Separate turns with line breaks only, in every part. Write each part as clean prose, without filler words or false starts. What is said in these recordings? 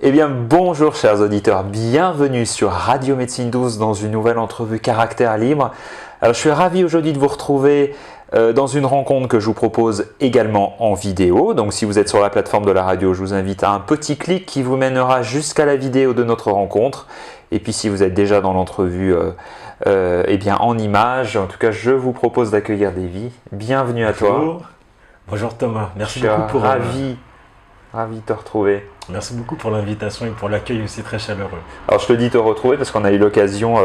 Eh bien, bonjour chers auditeurs, bienvenue sur Radio Médecine Douce dans une nouvelle entrevue Caractère Libre. Alors, je suis ravi aujourd'hui de vous retrouver dans une rencontre que je vous propose également en vidéo. Donc, si vous êtes sur la plateforme de la radio, je vous invite à un petit clic qui vous mènera jusqu'à la vidéo de notre rencontre. Et puis, si vous êtes déjà dans l'entrevue eh bien, en images, en tout cas, je vous propose d'accueillir Davy. Bienvenue à toi.
Bonjour Thomas, merci
Je suis
beaucoup pour
ravi de te retrouver.
Merci beaucoup pour l'invitation et pour l'accueil aussi très chaleureux.
Alors je te dis te retrouver parce qu'on a eu l'occasion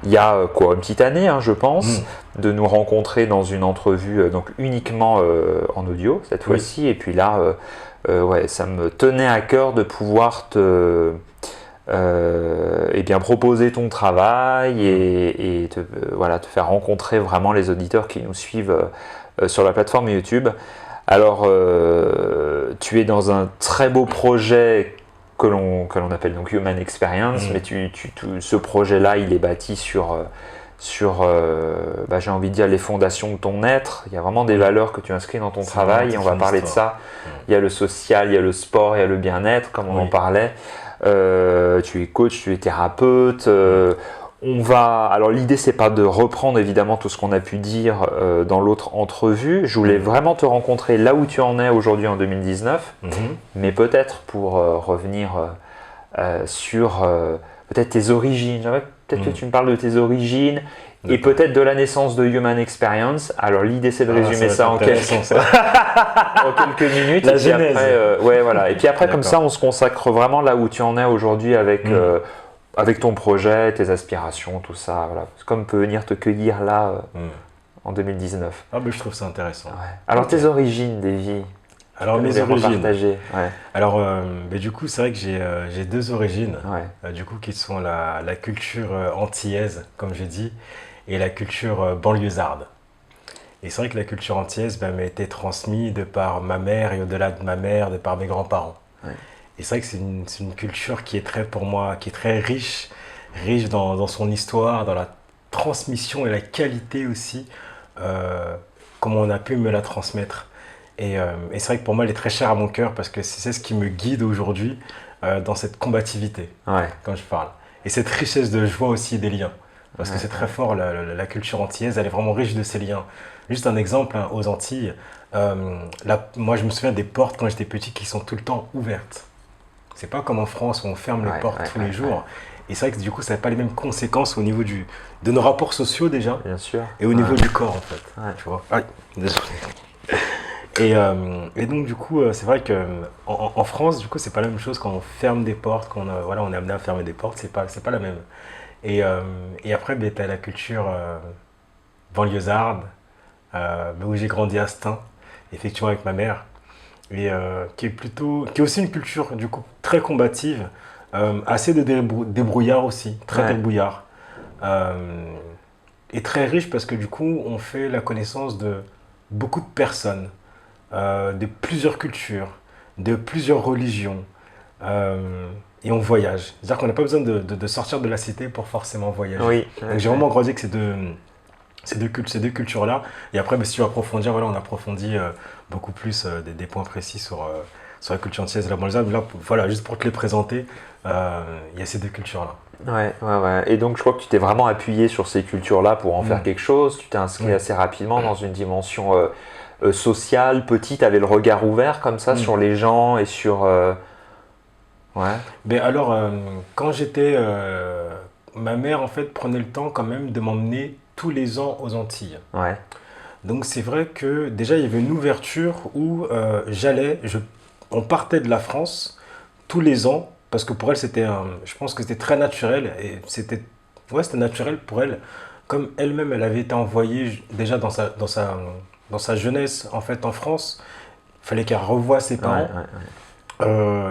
il y a une petite année je pense, de nous rencontrer dans une entrevue donc uniquement en audio cette fois-ci. Et puis là, ouais, ça me tenait à cœur de pouvoir te eh bien, proposer ton travail et te faire rencontrer vraiment les auditeurs qui nous suivent sur la plateforme YouTube. Alors, tu es dans un très beau projet que l'on appelle donc Human Experience, mais ce projet-là, il est bâti sur j'ai envie de dire, les fondations de ton être. Il y a vraiment des valeurs que tu inscris dans ton travail et on va parler de ça. Il y a le social, il y a le sport, il y a le bien-être, comme on en parlait. Tu es coach, tu es thérapeute. Alors l'idée c'est pas de reprendre évidemment tout ce qu'on a pu dire dans l'autre entrevue. Je voulais vraiment te rencontrer là où tu en es aujourd'hui en 2019, mais peut-être pour revenir sur peut-être tes origines. Peut-être que tu me parles de tes origines et peut-être de la naissance de Human Experience. Alors l'idée c'est de résumer ça en quelques minutes.
La genèse.
Et puis après comme ça on se consacre vraiment là où tu en es aujourd'hui avec ton projet, tes aspirations, tout ça. Voilà. Comme peut venir te cueillir là en 2019.
Ah, ben, je trouve ça intéressant.
Ouais. Alors tes origines, Davy.
Alors mes origines.
Ouais.
Alors du coup c'est vrai que j'ai deux origines, du coup qui sont la culture antillaise comme j'ai dit et la culture banlieusarde. Et c'est vrai que la culture antillaise m'a été transmise de par ma mère et au-delà de ma mère, de par mes grands-parents. Ouais. Et c'est vrai que c'est une culture qui est très pour moi, qui est très riche dans son histoire, dans la transmission et la qualité aussi, comment on a pu me la transmettre. Et c'est vrai que pour moi, elle est très chère à mon cœur parce que c'est ce qui me guide aujourd'hui dans cette combativité, quand je parle. Et cette richesse de joie aussi des liens. Parce que c'est très fort, la culture antillaise, elle est vraiment riche de ces liens. Juste un exemple, aux Antilles, moi je me souviens des portes quand j'étais petit qui sont tout le temps ouvertes. C'est pas comme en France où on ferme les portes tous les jours. Et c'est vrai que du coup, ça n'a pas les mêmes conséquences au niveau de nos rapports sociaux déjà.
Bien sûr.
Et au niveau du corps en fait. Tu vois. Désolé. Et donc du coup, c'est vrai que en France, du coup, c'est pas la même chose quand on ferme des portes, on est amené à fermer des portes, c'est pas la même. Et après, tu as la culture banlieusarde, où j'ai grandi à Stein, effectivement avec ma mère, et qui est aussi une culture du coup très combative, assez de débrouillard aussi, très débrouillard, et très riche parce que du coup, on fait la connaissance de beaucoup de personnes. De plusieurs cultures, de plusieurs religions, et on voyage. C'est-à-dire qu'on n'a pas besoin de sortir de la cité pour forcément voyager. Donc j'ai vraiment grandi avec ces deux cultures-là. Et après, si tu veux approfondir, on approfondit beaucoup plus des points précis sur la culture antillaise et la banlieusarde. Là, juste pour te les présenter, il y a ces deux cultures-là.
Ouais. Et donc, je crois que tu t'es vraiment appuyé sur ces cultures-là pour en faire quelque chose. Tu t'es inscrit assez rapidement dans une dimension sociale, petite, avait le regard ouvert comme ça sur les gens et sur...
Ben alors, quand j'étais... ma mère, en fait, prenait le temps quand même de m'emmener tous les ans aux Antilles. Donc, c'est vrai que déjà, il y avait une ouverture où on partait de la France tous les ans, parce que pour elle, je pense que c'était très naturel, et c'était naturel pour elle. Comme elle-même, elle avait été envoyée déjà dans sa jeunesse, en fait, en France, il fallait qu'elle revoie ses parents.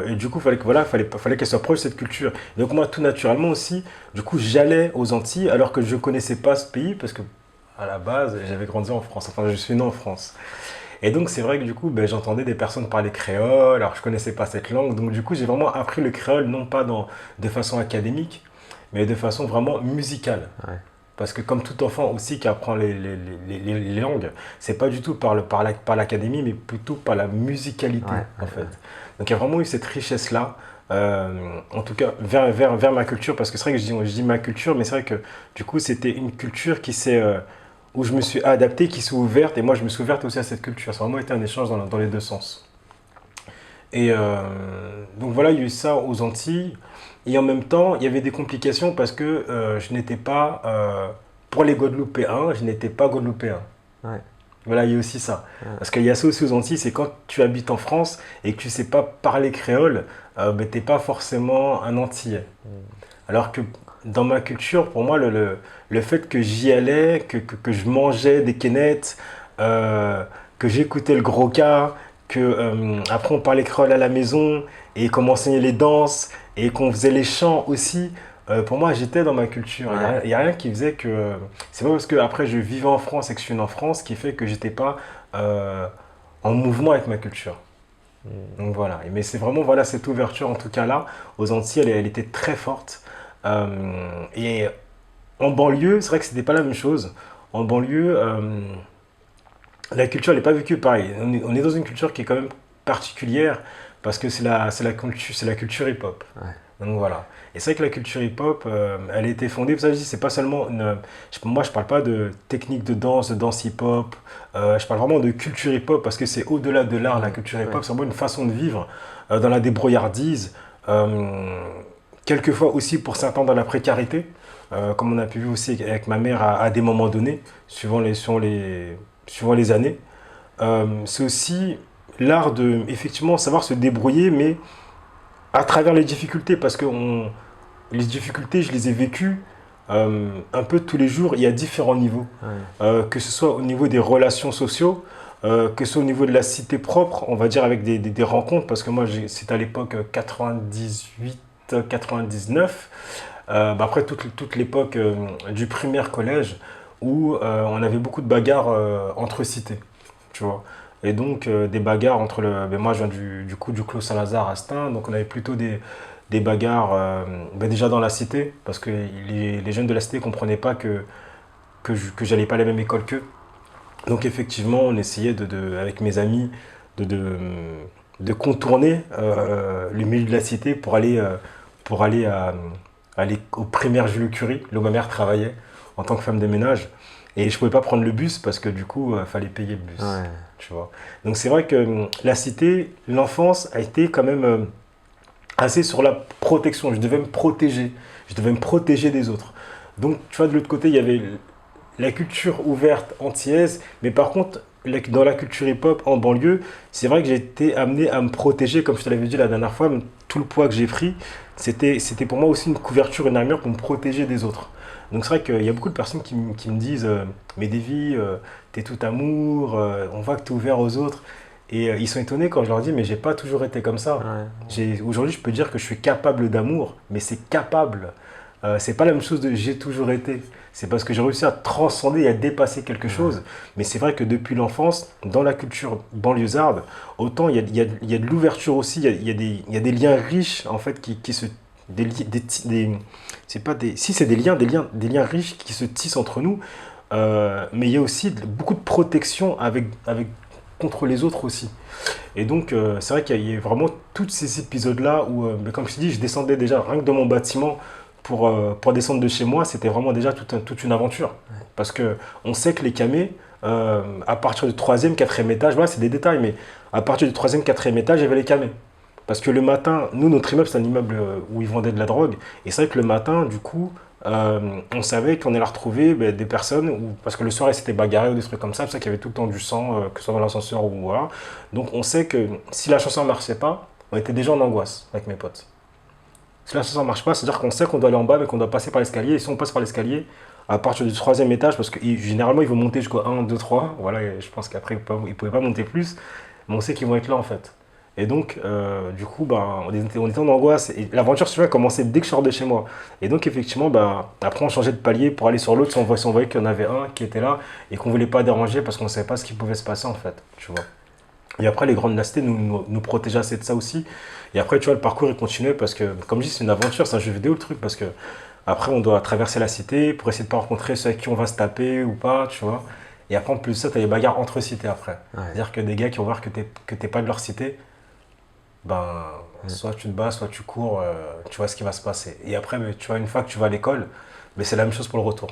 Et du coup, fallait qu'elle soit proche de cette culture. Donc moi, tout naturellement aussi, du coup, j'allais aux Antilles alors que je ne connaissais pas ce pays parce que à la base, j'avais grandi en France. Enfin, je suis né en France. Et donc, c'est vrai que du coup, j'entendais des personnes parler créole, alors je ne connaissais pas cette langue. Donc, du coup, j'ai vraiment appris le créole, non pas de façon académique, mais de façon vraiment musicale. Parce que comme tout enfant aussi qui apprend les langues, c'est pas du tout par l'académie, mais plutôt par la musicalité, en fait. Donc il y a vraiment eu cette richesse-là, en tout cas vers ma culture, parce que c'est vrai que je dis ma culture, mais c'est vrai que du coup c'était une culture où je me suis adapté, qui s'est ouverte, et moi je me suis ouverte aussi à cette culture. Ça a vraiment été un échange dans les deux sens. Et donc voilà, il y a eu ça aux Antilles. Et en même temps, il y avait des complications parce que je n'étais pas, pour les Guadeloupéens, je n'étais pas Guadeloupéen.
Ouais.
Voilà, il y a aussi ça.
Ouais.
Parce qu'il y a ça aussi aux Antilles, c'est quand tu habites en France et que tu ne sais pas parler créole, ben, tu n'es pas forcément un Antillais. Alors que dans ma culture, pour moi, le fait que j'y allais, que je mangeais des quénettes, que j'écoutais le gros cas, que après on parlait créole à la maison et qu'on m'enseignait les danses et qu'on faisait les chants aussi, pour moi j'étais dans ma culture. Il y a rien qui faisait que. C'est pas parce que après je vivais en France et que je suis né en France qui fait que j'étais pas en mouvement avec ma culture. Donc voilà, mais c'est vraiment voilà, cette ouverture en tout cas là, aux Antilles, elle était très forte. Et en banlieue, c'est vrai que c'était pas la même chose. En banlieue, la culture n'est pas vécue pareil. On est dans une culture qui est quand même particulière parce que c'est la culture hip-hop.
Ouais.
Donc voilà. Et c'est vrai que la culture hip-hop, elle a été fondée, ça je dis, c'est pas seulement moi je parle pas de technique de danse hip-hop, je parle vraiment de culture hip-hop parce que c'est au-delà de l'art, la culture hip-hop, c'est vraiment une façon de vivre dans la débrouillardise, quelquefois aussi pour certains dans la précarité, comme on a pu voir aussi avec ma mère à des moments donnés, suivant les années. C'est aussi l'art de effectivement savoir se débrouiller, mais à travers les difficultés, parce que les difficultés, je les ai vécues un peu tous les jours, il y a différents niveaux.
Ouais.
Que ce soit au niveau des relations sociales, que ce soit au niveau de la cité propre, on va dire avec des rencontres, parce que moi, c'était à l'époque 98-99, après toute l'époque du primaire collège, où on avait beaucoup de bagarres entre cités, tu vois. Et donc des bagarres entre moi je viens du coup du Clos Saint-Lazare à Stein, donc on avait plutôt des bagarres déjà dans la cité, parce que les jeunes de la cité ne comprenaient pas que j'allais pas à la même école qu'eux. Donc effectivement, on essayait avec mes amis de contourner le milieu de la cité pour aller au primaire Jules Curie, là où ma mère travaillait en tant que femme de ménage. Et je ne pouvais pas prendre le bus parce que du coup, il fallait payer le bus.
Ouais.
Tu vois. Donc c'est vrai que la cité, l'enfance a été quand même assez sur la protection. Je devais me protéger. Je devais me protéger des autres. Donc tu vois, de l'autre côté, il y avait la culture ouverte antillaise, mais par contre, dans la culture hip-hop en banlieue, c'est vrai que j'ai été amené à me protéger, comme je te l'avais dit la dernière fois, tout le poids que j'ai pris, c'était pour moi aussi une couverture, une armure pour me protéger des autres. Donc c'est vrai qu'il y a beaucoup de personnes qui me disent mais Davy, t'es tout amour, on voit que t'es ouvert aux autres. Et ils sont étonnés quand je leur dis mais j'ai pas toujours été comme ça.
Ouais.
Aujourd'hui, je peux dire que je suis capable d'amour, mais c'est capable. C'est pas la même chose de j'ai toujours été. C'est parce que j'ai réussi à transcender et à dépasser quelque chose. Mais c'est vrai que depuis l'enfance, dans la culture banlieusarde, autant il y a de l'ouverture aussi, il y a des liens riches en fait qui se c'est pas des si c'est des liens riches qui se tissent entre nous, mais il y a aussi beaucoup de protection contre les autres aussi. Et donc c'est vrai qu'il y a vraiment tous ces épisodes là où comme je te dis, je descendais déjà rien que de mon bâtiment pour descendre de chez moi, c'était vraiment déjà toute une aventure. Parce que on sait que les camés, à partir du 3e, 4e étage, voilà, c'est des détails, mais à partir du 3e, 4e étage, il y avait les camés. Parce que le matin, nous, notre immeuble, c'est un immeuble où ils vendaient de la drogue. Et c'est vrai que le matin, du coup, on savait qu'on allait retrouver des personnes, parce que le soir, ils s'étaient bagarrés ou des trucs comme ça. C'est pour ça qu'il y avait tout le temps du sang, que ce soit dans l'ascenseur ou voilà. Donc on sait que si l'ascenseur ne marchait pas, on était déjà en angoisse avec mes potes. Si l'ascenseur ne marche pas, c'est-à-dire qu'on sait qu'on doit aller en bas, mais qu'on doit passer par l'escalier. Et si on passe par l'escalier, à partir du 3e étage, parce que généralement, ils vont monter jusqu'au 1, 2, 3. Voilà, et je pense qu'après, ils ne pouvaient pas monter plus. Mais on sait qu'ils vont être là, en fait. Et donc, du coup, on était en angoisse. Et l'aventure, tu vois, commençait dès que je sortais de chez moi. Et donc, effectivement, après, on changeait de palier pour aller sur l'autre. Si on voyait qu'il y en avait un qui était là et qu'on ne voulait pas déranger parce qu'on ne savait pas ce qui pouvait se passer, en fait. Tu vois. Et après, les grandes cités nous protégeaient assez de ça aussi. Et après, tu vois, le parcours, il continuait parce que, comme je dis, c'est une aventure, c'est un jeu vidéo, le truc. Parce que après, on doit traverser la cité pour essayer de ne pas rencontrer ceux avec qui on va se taper ou pas, tu vois. Et après, en plus de ça, tu as les bagarres entre cités après.
Ouais.
C'est-à-dire que des gars qui ont voir que t'es pas de leur cité, ben, soit tu te bats, soit tu cours, tu vois ce qui va se passer. Et après, mais, tu vois, une fois que tu vas à l'école, mais c'est la même chose pour le retour.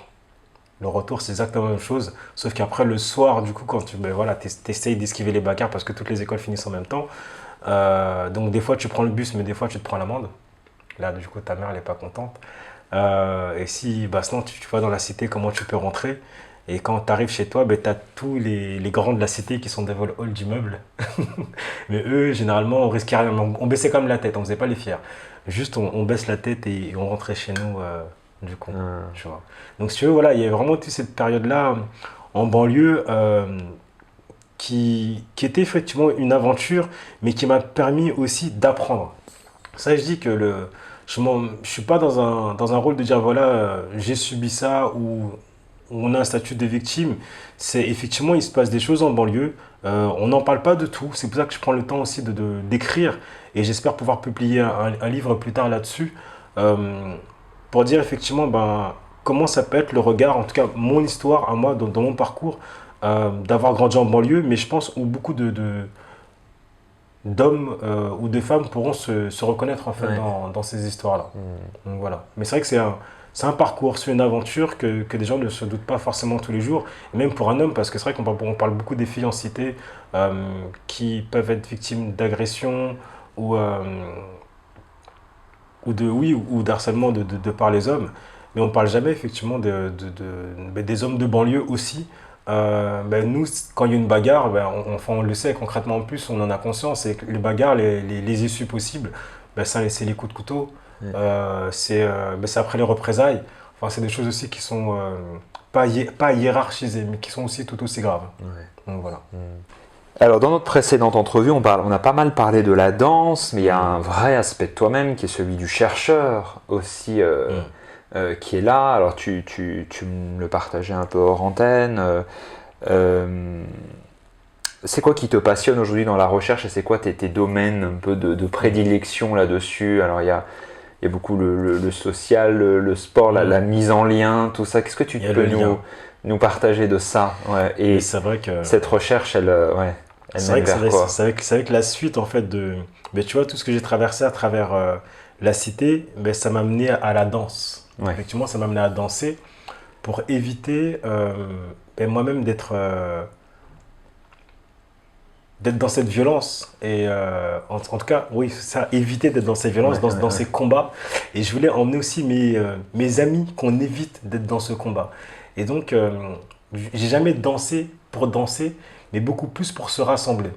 Le retour, c'est exactement la même chose, sauf qu'après, le soir, du coup, quand tu voilà, essayes d'esquiver les bagarres parce que toutes les écoles finissent en même temps, donc des fois, tu prends le bus, mais des fois, tu te prends l'amende. Là, du coup, ta mère, elle n'est pas contente. Et si, bah, sinon, tu vois dans la cité comment tu peux rentrer. Et quand tu arrives chez toi, ben, tu as tous les grands de la cité qui sont des vol halls d'immeubles. Mais eux, généralement, on risquait rien. On baissait quand même la tête, on faisait pas les fiers. Juste, on baisse la tête et on rentrait chez nous, du coup. Tu vois. Donc, si tu veux, voilà, il y a vraiment toute cette période-là en banlieue qui était effectivement une aventure, mais qui m'a permis aussi d'apprendre. Ça, je dis que je suis pas dans un rôle de dire, voilà, j'ai subi ça ou on a un statut de victime. C'est effectivement, il se passe des choses en banlieue. On n'en parle pas de tout. C'est pour ça que je prends le temps aussi d'écrire et j'espère pouvoir publier un livre plus tard là-dessus pour dire effectivement ben, comment ça peut être le regard, en tout cas mon histoire à moi dans mon parcours, d'avoir grandi en banlieue, mais je pense où beaucoup d'hommes ou de femmes pourront se reconnaître en fait
Ouais.
dans ces histoires-là. Donc voilà. Mais c'est vrai que c'est un parcours, c'est une aventure que des gens ne se doutent pas forcément tous les jours, et même pour un homme, parce que c'est vrai on parle beaucoup des filles en cité qui peuvent être victimes d'agressions ou d'harcèlement de par les hommes, mais on ne parle jamais effectivement ben, des hommes de banlieue aussi. Ben, nous, quand il y a une bagarre, ben, enfin, on le sait concrètement en plus, on en a conscience, et que les bagarres, les issues possibles, ben, ça, c'est les coups de couteau,
Ouais.
ben, c'est après les représailles. Enfin, c'est des choses aussi qui sont pas hiérarchisées, mais qui sont aussi tout aussi graves.
Ouais.
Donc voilà.
Alors, dans notre précédente entrevue, on a pas mal parlé de la danse, mais il y a un vrai aspect de toi-même qui est celui du chercheur aussi, qui est là. Alors, tu me le partageais un peu hors antenne. C'est quoi qui te passionne aujourd'hui dans la recherche et c'est quoi tes domaines un peu de prédilection là-dessus? Alors, il y a beaucoup le social, le sport, la mise en lien, tout ça. Qu'est-ce que tu
Il y a
peux
le lien.
nous partager de ça? Ouais. Et
C'est vrai que
cette recherche, elle mène vers quoi?
c'est vrai que la suite en fait mais tu vois tout ce que j'ai traversé à travers la cité, mais ça m'a amené à la danse.
Ouais.
Effectivement, ça m'a amené à danser pour éviter ben, moi-même d'être dans cette violence et en tout cas oui ça éviter d'être dans cette violence dans ces combats, et je voulais emmener aussi mes amis qu'on évite d'être dans ce combat, et donc j'ai jamais dansé pour danser, mais beaucoup plus pour se rassembler,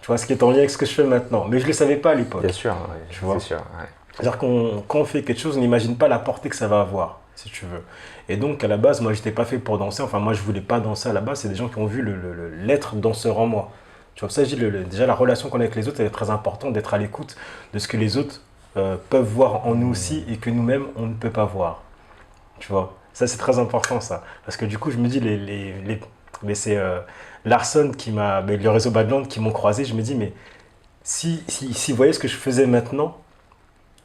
tu vois, ce qui est en lien avec ce que je fais maintenant, mais je le savais pas à l'époque,
Bien sûr, ouais,
tu vois.
c'est sûr. Ouais.
C'est-à-dire quand on fait quelque chose, on n'imagine pas la portée que ça va avoir, si tu veux. Et donc, à la base, moi, j'étais pas fait pour danser. Enfin, moi, je voulais pas danser à la base. C'est des gens qui ont vu l'être danseur en moi. Tu vois, ça, je dis, déjà, la relation qu'on a avec les autres, elle est très importante, d'être à l'écoute de ce que les autres peuvent voir en nous aussi et que nous-mêmes, on ne peut pas voir. Tu vois, ça, c'est très important, ça. Parce que du coup, je me dis, mais c'est Larson le réseau Badland qui m'ont croisé. Je me dis, mais si vous voyez ce que je faisais maintenant,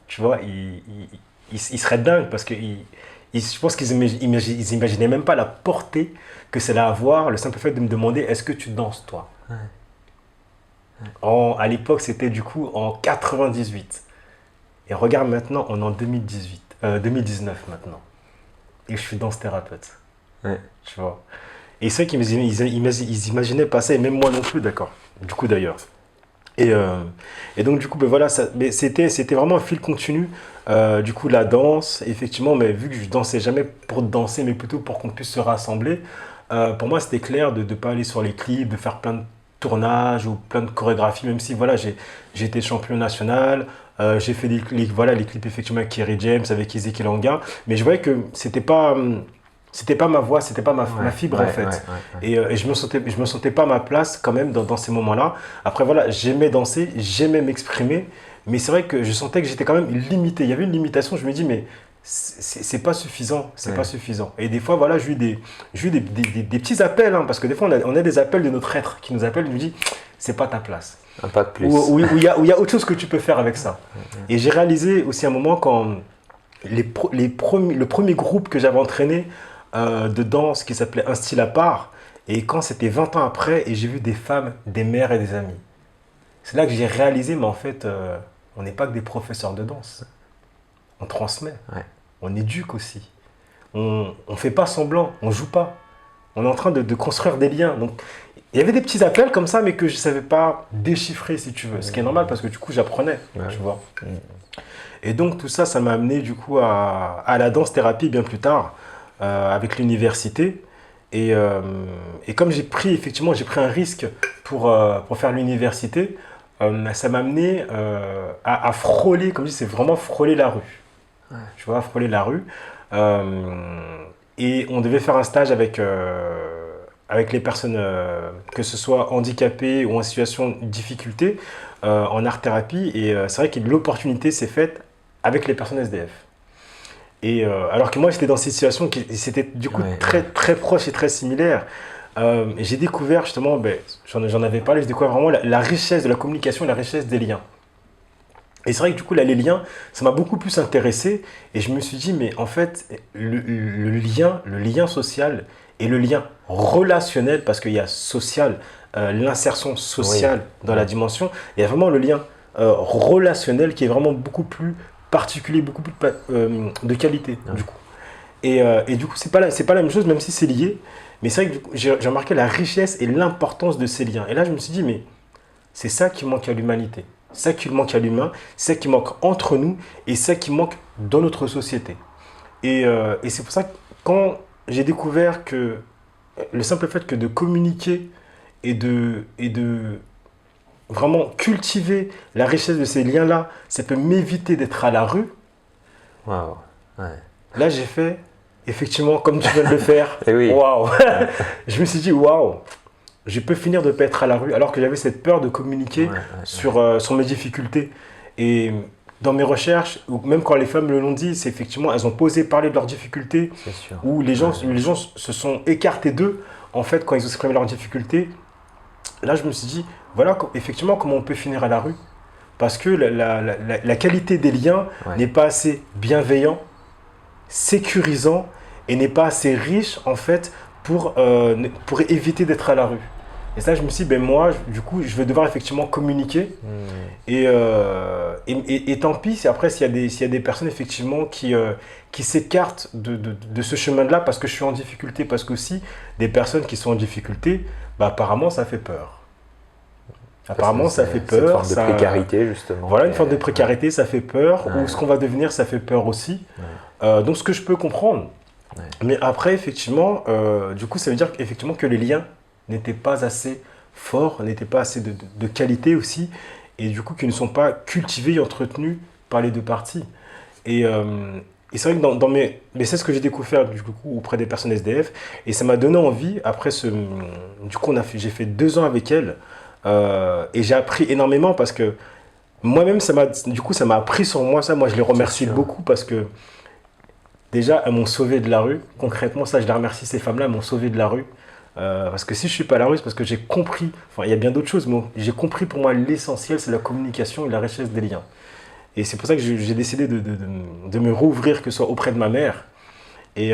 tu vois, ils seraient dingues parce que je pense qu'ils imaginaient même pas la portée que c'est là à avoir, le simple fait de me demander est-ce que tu danses toi. À l'époque, c'était du coup en 98. Et regarde maintenant, on est en 2019 maintenant. Et je suis danse thérapeute.
Ouais.
Tu vois. Et ceux qui ils imaginaient pas ça, et même moi non plus, d'accord. Du coup, d'ailleurs. Et donc du coup ben voilà mais c'était vraiment un fil continu, du coup la danse effectivement, mais vu que je dansais jamais pour danser mais plutôt pour qu'on puisse se rassembler, pour moi c'était clair de ne pas aller sur les clips, de faire plein de tournages ou plein de chorégraphies, même si voilà j'ai été champion national, j'ai fait voilà, les clips effectivement avec Kerry James, avec Ezekiel Langa, mais je voyais que c'était pas ma voix, c'était pas ma fibre en fait. Et je me sentais pas à ma place quand même dans ces moments-là. Après voilà, j'aimais danser, j'aimais m'exprimer, mais c'est vrai que je sentais que j'étais quand même limité. Il y avait une limitation, je me dis mais c'est pas suffisant, c'est pas suffisant. Et des fois voilà, j'ai eu des petits appels, hein, parce que des fois on a des appels de notre être qui nous appelle, il nous dit c'est pas ta place.
Un pas de plus.
Où il y a autre chose que tu peux faire avec ça. Et j'ai réalisé aussi un moment quand le premier groupe que j'avais entraîné de danse qui s'appelait Un style à part, et quand c'était 20 ans après et j'ai vu des femmes, des mères et des amis. c'est là que j'ai réalisé, mais en fait, on n'est pas que des professeurs de danse. On transmet, on éduque aussi. On ne fait pas semblant, on ne joue pas. On est en train de construire des liens. Donc, il y avait des petits appels comme ça, mais que je ne savais pas déchiffrer, si tu veux. Ce qui est normal parce que du coup, j'apprenais, tu vois. Et donc, tout ça, ça m'a amené du coup à la danse-thérapie bien plus tard, avec l'université. Et comme j'ai pris un risque pour faire l'université, ça m'a amené à frôler, comme je dis, c'est vraiment frôler la rue. Tu vois, frôler la rue. Et on devait faire un stage avec les personnes, que ce soit handicapées ou en situation de difficulté, en art-thérapie. Et c'est vrai que l'opportunité s'est faite avec les personnes SDF. Et alors que moi, j'étais dans cette situation qui c'était du coup très, très proche et très similaire. J'ai découvert justement, j'en avais parlé, j'ai découvert vraiment la richesse de la communication et la richesse des liens. Et c'est vrai que du coup, là, les liens, ça m'a beaucoup plus intéressé. Et je me suis dit, mais en fait, le lien social et le lien relationnel, parce qu'il y a social, l'insertion sociale dans la dimension, il y a vraiment le lien relationnel qui est vraiment beaucoup plus particulier, beaucoup plus de qualité, du coup. Et du coup, c'est pas la même chose, même si c'est lié. Mais c'est vrai que j'ai remarqué la richesse et l'importance de ces liens. Et là, je me suis dit, mais c'est ça qui manque à l'humanité. C'est ça qui manque à l'humain, c'est ça qui manque entre nous et c'est ça qui manque dans notre société. Et c'est pour ça que quand j'ai découvert que le simple fait que de communiquer et de vraiment cultiver la richesse de ces liens-là, ça peut m'éviter d'être à la rue.
Waouh.
Là, j'ai fait, effectivement, comme tu viens de le faire, waouh. Je me suis dit, waouh. Je peux finir de ne pas être à la rue, alors que j'avais cette peur de communiquer sur mes difficultés. Et dans mes recherches, ou même quand les femmes me l'ont dit, c'est effectivement, elles ont osé parler de leurs difficultés, où les gens se sont écartés d'eux, en fait, quand ils ont exprimé leurs difficultés. Là, je me suis dit, voilà, effectivement, comment on peut finir à la rue. Parce que la qualité des liens n'est pas assez bienveillant, sécurisant, et n'est pas assez riche, en fait, pour éviter d'être à la rue. Et ça, je me suis dit, moi, du coup, je vais devoir effectivement communiquer. Et tant pis, après, s'il y a des personnes, effectivement, qui s'écartent de ce chemin-là parce que je suis en difficulté, parce qu'aussi, des personnes qui sont en difficulté, apparemment, ça fait peur. Apparemment, ça fait peur.
Une forme de précarité, justement.
Voilà, une forme de précarité, ça fait peur. Ou ce qu'on va devenir, ça fait peur aussi. Donc, ce que je peux comprendre. Mais après, effectivement, du coup, ça veut dire effectivement que les liens n'étaient pas assez forts, n'étaient pas assez de qualité aussi, et du coup, qui ne sont pas cultivés et entretenus par les deux parties. Et c'est vrai que mais c'est ce que j'ai découvert du coup auprès des personnes SDF, et ça m'a donné envie. Après du coup, j'ai fait 2 ans avec elles, et j'ai appris énormément parce que moi-même, ça m'a appris sur moi. Ça, moi, je les remercie beaucoup parce que déjà, elles m'ont sauvé de la rue. Concrètement, ça, je les remercie, ces femmes-là, elles m'ont sauvé de la rue. Parce que si je ne suis pas à la rue, c'est parce que j'ai compris, il y a bien d'autres choses, mais j'ai compris pour moi l'essentiel, c'est la communication et la richesse des liens. Et c'est pour ça que j'ai décidé de me rouvrir, que ce soit auprès de ma mère et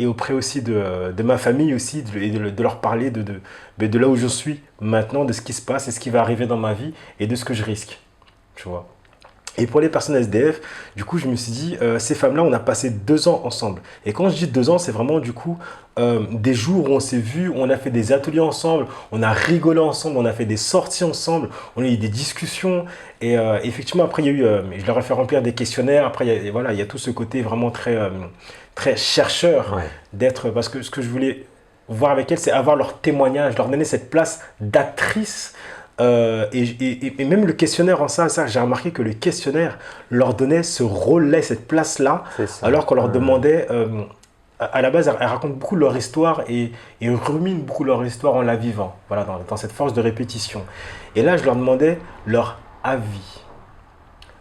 auprès aussi de ma famille aussi, et de leur parler de là où je suis maintenant, de ce qui se passe et ce qui va arriver dans ma vie et de ce que je risque. Tu vois. Et pour les personnes SDF, du coup, je me suis dit, ces femmes-là, on a passé 2 ans ensemble. Et quand je dis 2 ans, c'est vraiment du coup des jours où on s'est vus, où on a fait des ateliers ensemble, on a rigolé ensemble, on a fait des sorties ensemble, on a eu des discussions. Et effectivement, après, il y a eu, je leur ai fait remplir des questionnaires. Après, il y a tout ce côté vraiment très, très chercheur d'être. Parce que ce que je voulais voir avec elles, c'est avoir leur témoignage, leur donner cette place d'actrice. Et même le questionnaire en ça j'ai remarqué que le questionnaire leur donnait ce rôle-là, cette place-là, alors qu'on leur demandait, à la base, elles racontent beaucoup leur histoire et ruminent beaucoup leur histoire en la vivant, voilà, dans cette force de répétition. Et là, je leur demandais leur avis,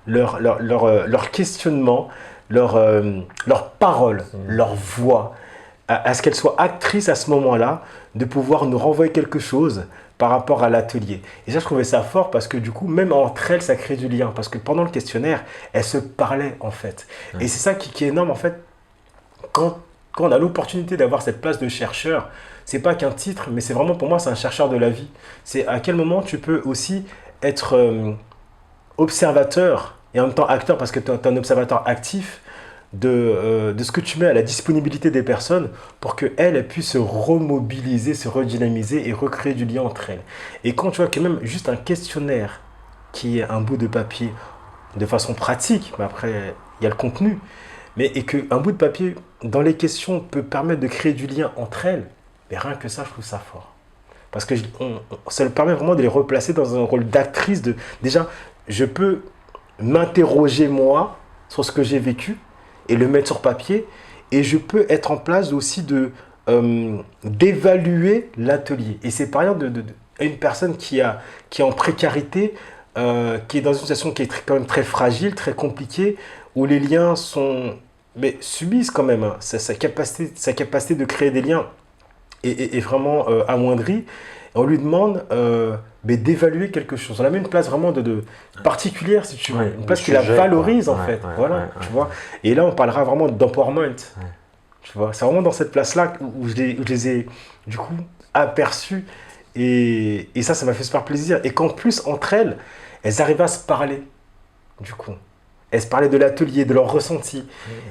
leur questionnement, leur parole, leur voix, à ce qu'elles soient actrices à ce moment-là, de pouvoir nous renvoyer quelque chose par rapport à l'atelier. Et ça, je trouvais ça fort parce que du coup, même entre elles, ça crée du lien. Parce que pendant le questionnaire, elles se parlaient en fait. Et c'est ça qui est énorme en fait. Quand on a l'opportunité d'avoir cette place de chercheur, c'est pas qu'un titre, mais c'est vraiment pour moi, c'est un chercheur de la vie. C'est à quel moment tu peux aussi être observateur et en même temps acteur, parce que tu es un observateur actif de ce que tu mets à la disponibilité des personnes pour qu'elles puissent se remobiliser, se redynamiser et recréer du lien entre elles. Et quand tu vois que même juste un questionnaire qui est un bout de papier de façon pratique, mais après il y a le contenu, mais et qu'un bout de papier dans les questions peut permettre de créer du lien entre elles, mais rien que ça, je trouve ça fort. Parce que ça leur permet vraiment de les replacer dans un rôle d'actrice. Déjà, je peux m'interroger moi sur ce que j'ai vécu et le mettre sur papier. Et je peux être en place aussi d'évaluer l'atelier. Et c'est par exemple une personne qui est en précarité, qui est dans une situation qui est quand même très fragile, très compliquée, où les liens subissent quand même. Hein, sa capacité de créer des liens est vraiment amoindrie. On lui demande d'évaluer quelque chose. On a mis une place vraiment particulière, si tu veux. Une place qui la valorise, en fait. Voilà, tu vois. Et là, on parlera vraiment d'empowerment. Tu vois, c'est vraiment dans cette place-là où je les ai, du coup, aperçus. Et ça m'a fait super plaisir. Et qu'en plus, entre elles arrivaient à se parler, du coup. Elles se parlaient de l'atelier, de leur ressenti.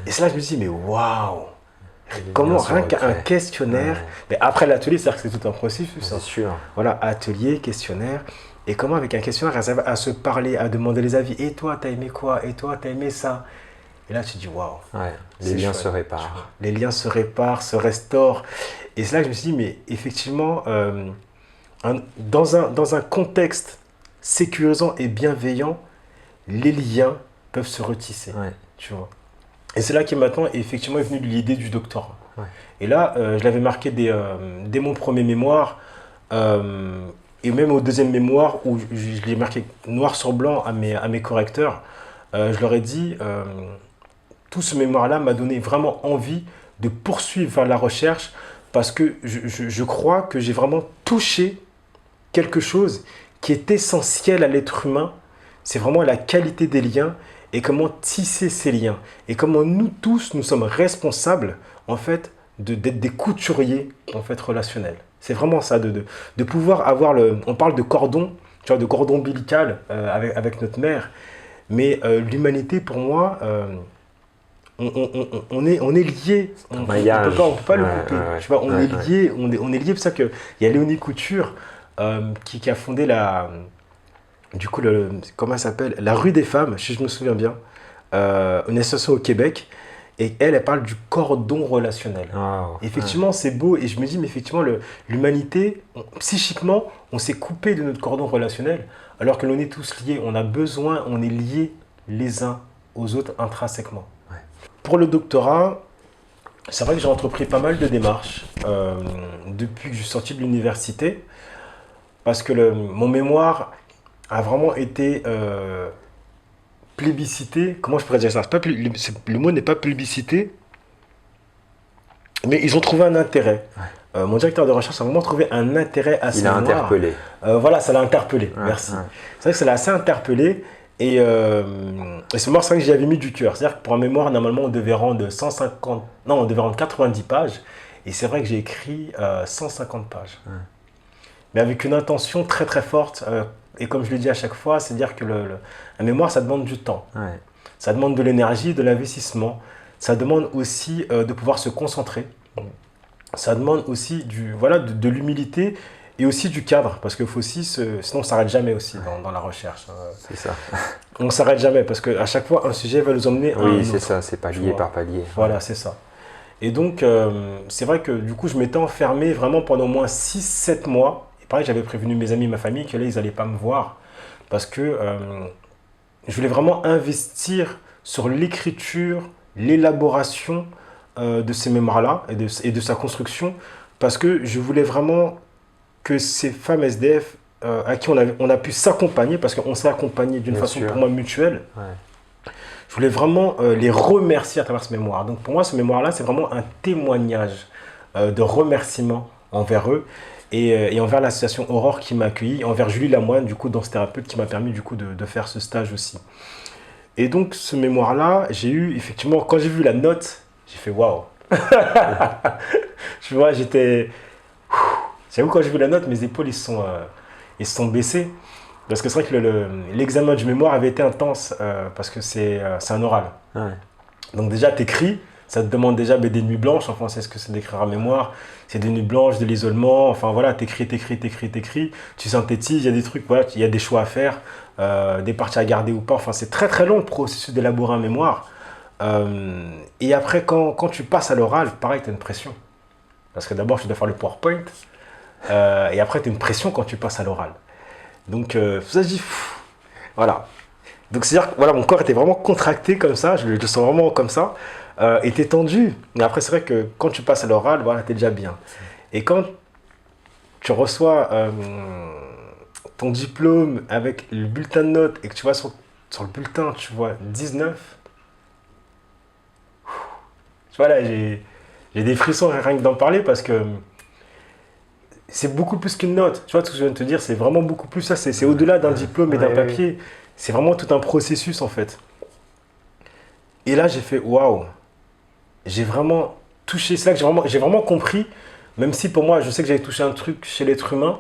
Et c'est là que je me suis dit, mais waouh! Comment rien qu'un questionnaire, mais après l'atelier, c'est-à-dire que c'est tout un processus.
C'est sûr.
Voilà, atelier, questionnaire. Et comment avec un questionnaire, elles arrivent à se parler, à demander les avis. Et toi, t'as aimé quoi? Et toi, t'as aimé ça? Et là, tu te dis, waouh.
Ouais, les liens se réparent.
Les liens se réparent, se restaurent. Et c'est là que je me suis dit, mais effectivement, dans un contexte sécurisant et bienveillant, les liens peuvent se retisser. Tu vois. Et c'est là que maintenant, effectivement, est venue l'idée du doctorat. Et là, je l'avais marqué dès mon premier mémoire, et même au deuxième mémoire, où je l'ai marqué noir sur blanc à mes correcteurs, je leur ai dit, tout ce mémoire-là m'a donné vraiment envie de poursuivre vers la recherche, parce que je crois que j'ai vraiment touché quelque chose qui est essentiel à l'être humain. C'est vraiment la qualité des liens et comment tisser ces liens. Et comment nous tous, nous sommes responsables, en fait, d'être des couturiers, en fait, relationnels. C'est vraiment ça, de pouvoir avoir on parle de cordon, tu vois, de cordon ombilical avec notre mère. Mais l'humanité, pour moi, on est liés. On ne peut pas le couper. Tu vois, on est liés. On est liés. C'est pour ça qu'il y a Léonie Couture qui a fondé du coup, comment elle s'appelle? La rue des femmes, si je me souviens bien. Une association au Québec. Et elle parle du cordon relationnel. Effectivement, c'est beau. Et je me dis, mais effectivement, l'humanité, psychiquement, on s'est coupé de notre cordon relationnel. Alors que l'on est tous liés. On a besoin, on est liés les uns aux autres intrinsèquement. Pour le doctorat, c'est vrai que j'ai entrepris pas mal de démarches depuis que je suis sorti de l'université. Parce que mon mémoire a vraiment été plébiscité. Comment je pourrais dire ça? Le mot n'est pas plébiscité, mais ils ont trouvé un intérêt. Mon directeur de recherche a vraiment trouvé un intérêt à ce mémoire.
Il a interpellé.
Voilà, ça l'a interpellé. Merci. C'est vrai que ça l'a assez interpellé. Et ce mémoire, c'est vrai que j'y avais mis du cœur. C'est-à-dire que pour un mémoire, normalement, on devait rendre 90 pages. Et c'est vrai que j'ai écrit 150 pages. Mais avec une intention très très forte. Et comme je le dis à chaque fois, c'est-à-dire que un mémoire, ça demande du temps. Ça demande de l'énergie, de l'investissement. Ça demande aussi de pouvoir se concentrer. Ça demande aussi de l'humilité et aussi du cadre. Parce qu'il faut aussi, sinon on ne s'arrête jamais aussi dans la recherche.
C'est ça.
On ne s'arrête jamais parce qu'à chaque fois, un sujet va nous emmener à un autre.
Oui, c'est ça, c'est palier par palier.
Voilà, c'est ça. Et donc, c'est vrai que du coup, je m'étais enfermé vraiment pendant au moins 6-7 mois. Pareil, j'avais prévenu mes amis et ma famille que là, ils n'allaient pas me voir parce que je voulais vraiment investir sur l'écriture, l'élaboration de ces mémoires-là et de sa construction parce que je voulais vraiment que ces femmes SDF à qui on a pu s'accompagner parce qu'on s'est accompagné d'une façon pour moi mutuelle. Je voulais vraiment les remercier à travers ce mémoire. Donc pour moi, ce mémoire-là, c'est vraiment un témoignage de remerciement envers eux. Et envers l'association Aurore qui m'a accueilli, envers Julie Lamoine, du coup, danse-thérapeute, qui m'a permis du coup de faire ce stage aussi. Et donc, ce mémoire-là, j'ai eu, effectivement, quand j'ai vu la note, j'ai fait waouh. Tu vois, j'avoue, quand j'ai vu la note, mes épaules, ils se sont baissés. Parce que c'est vrai que l'examen du mémoire avait été intense parce que c'est un oral.
Ouais.
Donc déjà, tu écris, ça te demande déjà des nuits blanches, enfin c'est ce que c'est d'écrire un mémoire, c'est des nuits blanches, de l'isolement, enfin voilà, t'écris, tu synthétises, il y a des trucs, voilà, il y a des choix à faire, des parties à garder ou pas, enfin c'est très très long le processus d'élaborer un mémoire. Et après, quand tu passes à l'oral, pareil, tu as une pression. Parce que d'abord, tu dois faire le PowerPoint, et après, tu as une pression quand tu passes à l'oral. Donc, ça, je dis, voilà. Donc, c'est-à-dire que voilà, mon corps était vraiment contracté comme ça, je le sens vraiment comme ça, était tendu. Mais après, c'est vrai que quand tu passes à l'oral, voilà, tu es déjà bien. Et quand tu reçois ton diplôme avec le bulletin de notes et que tu vois sur le bulletin, tu vois 19, tu vois là, j'ai des frissons rien que d'en parler parce que c'est beaucoup plus qu'une note. Tu vois ce que je viens de te dire, c'est vraiment beaucoup plus ça. C'est au-delà d'un diplôme et d'un papier. C'est vraiment tout un processus en fait. Et là, j'ai fait waouh. J'ai vraiment touché ça, que j'ai vraiment compris, même si pour moi, je sais que j'avais touché un truc chez l'être humain.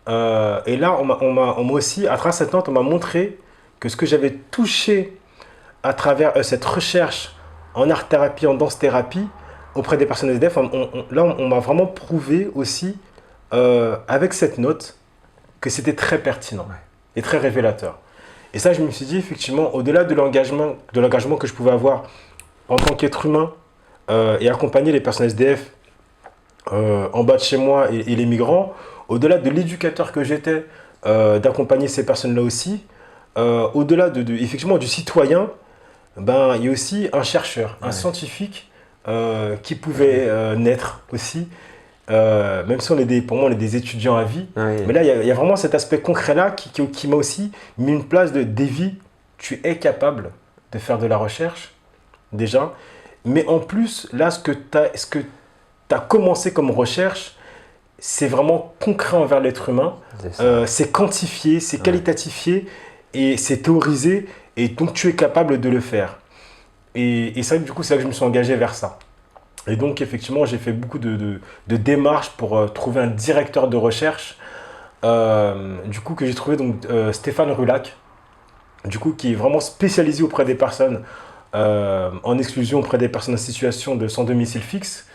Et là, on m'a aussi, à travers cette note, on m'a montré que ce que j'avais touché à travers cette recherche en art-thérapie, en danse-thérapie, auprès des personnes SDF, là, on m'a vraiment prouvé aussi, avec cette note, que c'était très pertinent et très révélateur. Et ça, je me suis dit, effectivement, au-delà de l'engagement que je pouvais avoir en tant qu'être humain et accompagner les personnes SDF en bas de chez moi et les migrants, au-delà de l'éducateur que j'étais, d'accompagner ces personnes-là aussi, au-delà effectivement du citoyen, ben, il y a aussi un chercheur, un scientifique qui pouvait naître aussi, même si pour moi on est des étudiants à vie. Mais là, il y a vraiment cet aspect concret-là qui m'a aussi mis une place de Davy, tu es capable de faire de la recherche, déjà. Mais en plus, là, ce que tu as commencé comme recherche, c'est vraiment concret envers l'être humain. C'est quantifié, c'est qualitatifié et c'est théorisé. Et donc, tu es capable de le faire. Et c'est vrai que du coup, c'est là que je me suis engagé vers ça. Et donc, effectivement, j'ai fait beaucoup de démarches pour trouver un directeur de recherche. Du coup, que j'ai trouvé donc, Stéphane Rulac, du coup, qui est vraiment spécialisé auprès des personnes en exclusion, auprès des personnes en situation de sans domicile fixe.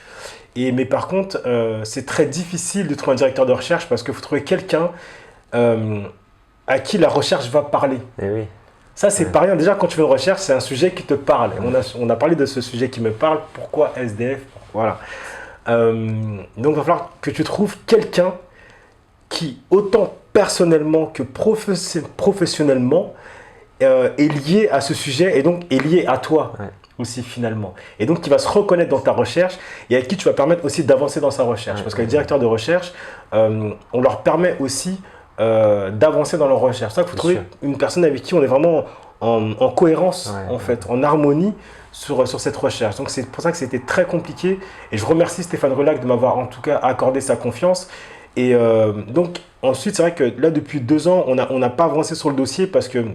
Mais par contre, c'est très difficile de trouver un directeur de recherche parce qu'il faut trouver quelqu'un à qui la recherche va parler.
Et oui.
Ça, c'est pas rien. Déjà, quand tu fais une recherche, c'est un sujet qui te parle. On a parlé de ce sujet qui me parle. Pourquoi SDF? Voilà. Donc, il va falloir que tu trouves quelqu'un qui, autant personnellement que professionnellement, est lié à ce sujet et donc est lié à toi aussi finalement. Et donc, qui va se reconnaître dans ta recherche et à qui tu vas permettre aussi d'avancer dans sa recherche. Parce que les directeurs de recherche, on leur permet aussi d'avancer dans leur recherche. C'est ça qu'il faut trouver une personne avec qui on est vraiment en cohérence, en fait, en harmonie sur cette recherche. Donc c'est pour ça que c'était très compliqué et je remercie Stéphane Rulac de m'avoir en tout cas accordé sa confiance. Et donc ensuite, c'est vrai que là, depuis 2 ans, on n'a pas avancé sur le dossier parce que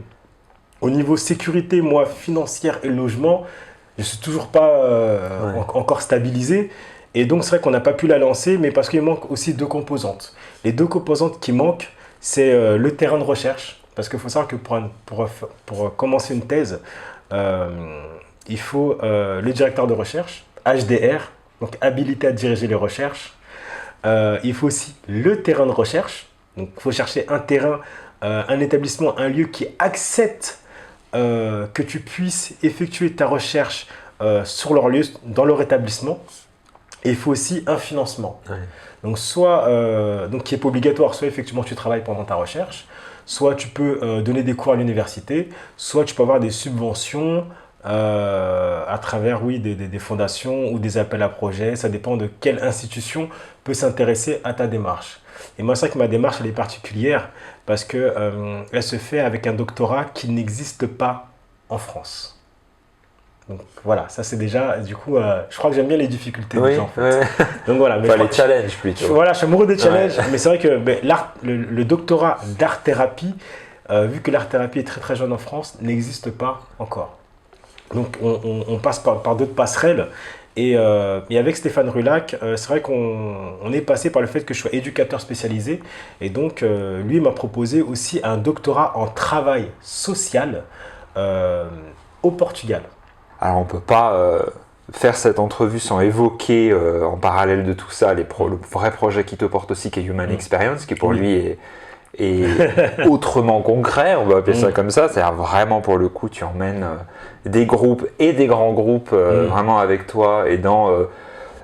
au niveau sécurité, moi, financière et logement, je ne suis toujours pas encore stabilisé. Et donc, c'est vrai qu'on n'a pas pu la lancer, mais parce qu'il manque aussi 2 composantes. Les 2 composantes qui manquent, c'est le terrain de recherche. Parce qu'il faut savoir que pour commencer une thèse, il faut le directeur de recherche, HDR, donc habilité à diriger les recherches. Il faut aussi le terrain de recherche. Donc, il faut chercher un terrain, un établissement, un lieu qui accepte que tu puisses effectuer ta recherche sur leur lieu, dans leur établissement. Et il faut aussi un financement. Donc, donc qui n'est pas obligatoire, soit effectivement tu travailles pendant ta recherche, soit tu peux donner des cours à l'université, soit tu peux avoir des subventions à travers des fondations ou des appels à projets. Ça dépend de quelle institution peut s'intéresser à ta démarche. Et moi, c'est vrai que ma démarche, elle est particulière parce qu'elle se fait avec un doctorat qui n'existe pas en France. Donc voilà, ça c'est déjà, du coup, je crois que j'aime bien les difficultés des gens en fait. Donc voilà, mais
les challenges plutôt.
Voilà, je suis amoureux des challenges, mais c'est vrai que le doctorat d'art-thérapie, vu que l'art-thérapie est très très jeune en France, n'existe pas encore. Donc on passe par d'autres passerelles. Et avec Stéphane Rulac, c'est vrai qu'on est passé par le fait que je sois éducateur spécialisé. Et donc, lui m'a proposé aussi un doctorat en travail social au Portugal.
Alors, on ne peut pas faire cette entrevue sans évoquer, en parallèle de tout ça, le vrai projet qui te porte aussi, qui est Human Experience, qui pour lui est autrement concret, on va appeler ça comme ça. C'est-à-dire vraiment, pour le coup, tu emmènes des groupes et des grands groupes vraiment avec toi. Et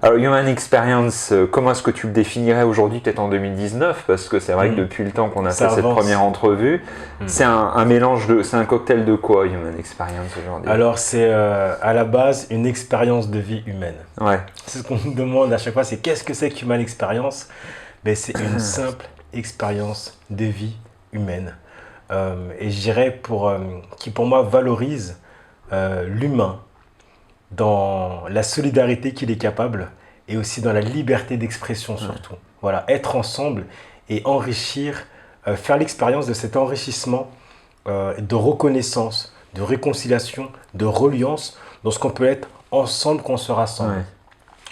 alors, Human Experience, comment est-ce que tu le définirais aujourd'hui, peut-être en 2019? Parce que c'est vrai que depuis le temps qu'on a fait cette première entrevue, c'est un mélange c'est un cocktail de quoi, Human Experience aujourd'hui?
Alors, c'est à la base une expérience de vie humaine.
Ouais.
C'est ce qu'on nous demande à chaque fois, c'est qu'est-ce que c'est qu'Human Experience? Ben, c'est une simple expérience de vie humaine. Et je dirais qui pour moi valorise l'humain dans la solidarité qu'il est capable et aussi dans la liberté d'expression surtout. Voilà, être ensemble et enrichir, faire l'expérience de cet enrichissement de reconnaissance, de réconciliation, de reliance dans ce qu'on peut être ensemble quand on se rassemble. Ouais.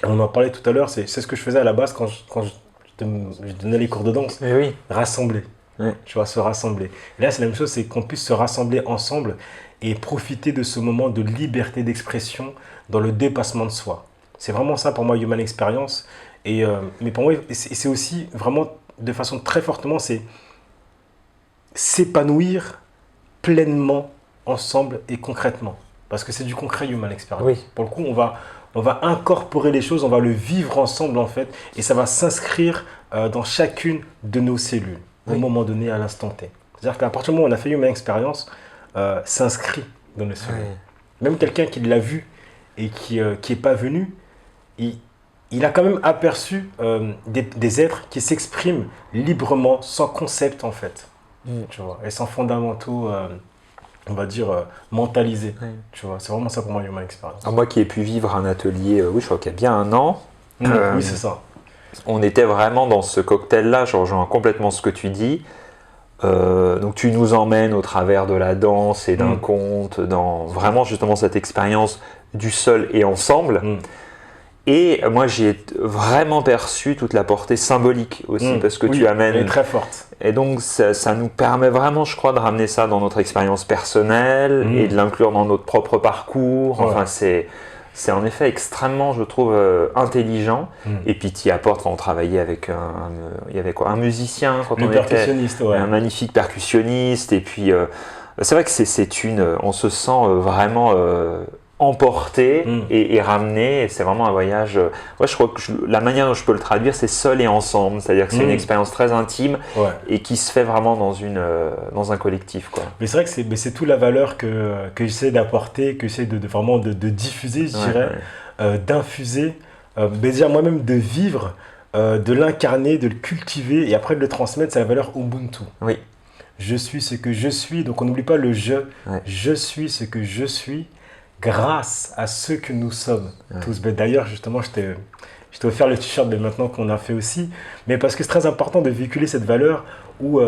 On en parlait tout à l'heure, c'est ce que je faisais à la base quand je donnais les cours de danse.
Et oui.
Rassembler. Ouais. Tu vois, se rassembler. Et là, c'est la même chose, c'est qu'on puisse se rassembler ensemble et profiter de ce moment de liberté d'expression dans le dépassement de soi. C'est vraiment ça pour moi, Human Experience. Mais pour moi, c'est aussi vraiment de façon très fortement, c'est s'épanouir pleinement ensemble et concrètement. Parce que c'est du concret, Human Experience. Oui. Pour le coup, on va incorporer les choses, on va le vivre ensemble en fait, et ça va s'inscrire dans chacune de nos cellules, au moment donné, à l'instant T. C'est-à-dire qu'à partir du moment où on a fait Human Experience, s'inscrit dans nos cellules. Même quelqu'un qui l'a vu et qui n'est pas venu, il a quand même aperçu des êtres qui s'expriment librement, sans concept en fait, tu vois, et sans fondamentaux, on va dire, mentalisés. Tu vois, c'est vraiment ça pour moi, Human Experience.
Alors moi qui ai pu vivre un atelier, oui, je crois qu'il y a bien un an,
oui, c'est ça.
On était vraiment dans ce cocktail-là, je rejoins complètement ce que tu dis. Donc tu nous emmènes au travers de la danse et d'un conte, dans vraiment justement cette expérience du seul et ensemble. Et moi j'ai vraiment perçu toute la portée symbolique aussi, parce que tu amènes...
Elle est très forte.
Et donc ça nous permet vraiment, je crois, de ramener ça dans notre expérience personnelle et de l'inclure dans notre propre parcours. Enfin c'est en effet extrêmement, je trouve, intelligent. Et puis tu y apportes, quand on travaillait avec il y avait quoi, un musicien, quand on était un magnifique percussionniste. Et puis c'est vrai que on se sent vraiment emporté et ramené. Et c'est vraiment un voyage. Ouais, je crois que la manière dont je peux le traduire, c'est seul et ensemble. C'est-à-dire que c'est une expérience très intime et qui se fait vraiment dans un collectif, quoi.
Mais c'est vrai que c'est toute la valeur que j'essaie d'apporter, que j'essaie vraiment de diffuser, je dirais, d'infuser, déjà moi-même de vivre, de l'incarner, de le cultiver et après de le transmettre. C'est la valeur Ubuntu.
Oui.
Je suis ce que je suis. Donc on n'oublie pas le je. Je suis ce que je suis. Grâce à ce que nous sommes tous. D'ailleurs, justement, je t'ai offert le t-shirt maintenant qu'on a fait aussi, mais parce que c'est très important de véhiculer cette valeur où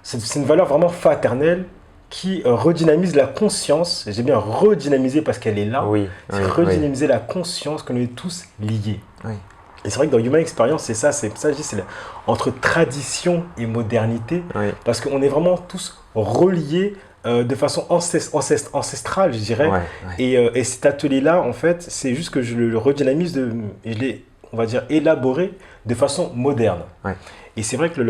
c'est une valeur vraiment fraternelle qui redynamise la conscience. J'ai bien redynamisé parce qu'elle est là. Redynamiser la conscience qu'on est tous liés. Et c'est vrai que dans Human Experience, c'est ça, je dis, c'est entre tradition et modernité, parce qu'on est vraiment tous reliés de façon ancestrale, je dirais. Et cet atelier-là, en fait, c'est juste que je le redynamise et je l'ai, on va dire, élaboré de façon moderne. Et c'est vrai que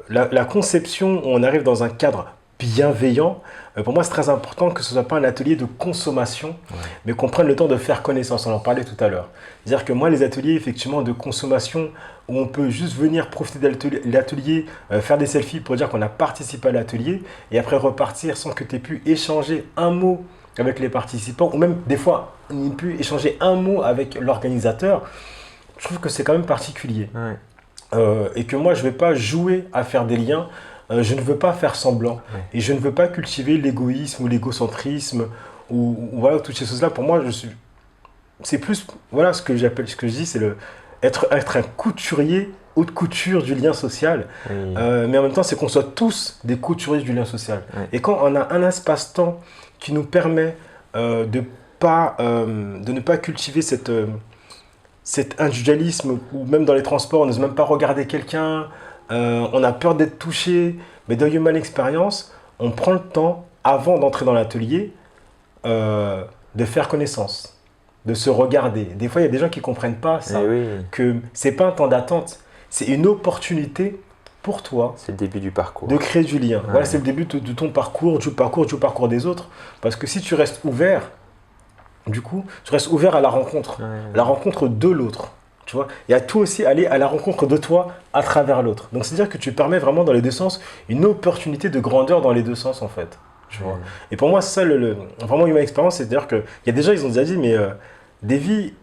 la conception, où on arrive dans un cadre bienveillant, pour moi, c'est très important que ce ne soit pas un atelier de consommation, mais qu'on prenne le temps de faire connaissance. On en parlait tout à l'heure. C'est-à-dire que moi, les ateliers, effectivement, de consommation, où on peut juste venir profiter de l'atelier, faire des selfies pour dire qu'on a participé à l'atelier, et après repartir sans que tu aies pu échanger un mot avec les participants, ou même des fois, on ait pu échanger un mot avec l'organisateur, je trouve que c'est quand même particulier. Et que moi, je ne vais pas jouer à faire des liens. Je ne veux pas faire semblant et je ne veux pas cultiver l'égoïsme ou l'égocentrisme ou voilà, toutes ces choses-là. Pour moi, c'est plus, voilà, ce que je dis, c'est être un couturier, haute couture du lien social. Mais en même temps, c'est qu'on soit tous des couturiers du lien social. Et quand on a un espace-temps qui nous permet de ne pas cultiver cet individualisme, ou même dans les transports, on n'ose même pas regarder quelqu'un, on a peur d'être touché. Mais dans Human Experience, on prend le temps, avant d'entrer dans l'atelier, de faire connaissance, de se regarder. Des fois, il y a des gens qui ne comprennent pas ça, que ce n'est pas un temps d'attente, c'est une opportunité pour toi.
C'est le début du parcours.
De créer du lien. Voilà, c'est le début de ton parcours, du parcours des autres. Parce que si tu restes ouvert, du coup, tu restes ouvert à la rencontre de l'autre. Tu vois, et à toi aussi aller à la rencontre de toi à travers l'autre. Donc, c'est-à-dire que tu permets vraiment dans les deux sens une opportunité de grandeur dans les deux sens, en fait. Tu vois. Et pour moi, c'est ça, vraiment, Human Experience, c'est-à-dire qu'il y a des gens, ils ont déjà dit, mais Davy,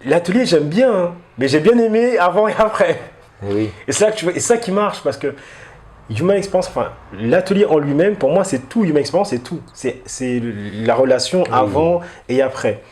l'atelier, j'aime bien, hein, mais j'ai bien aimé avant et après. Et c'est là que tu vois, et c'est ça qui marche, parce que Human Experience, enfin, l'atelier en lui-même, pour moi, c'est tout. Human Experience, c'est tout. C'est la relation avant et après.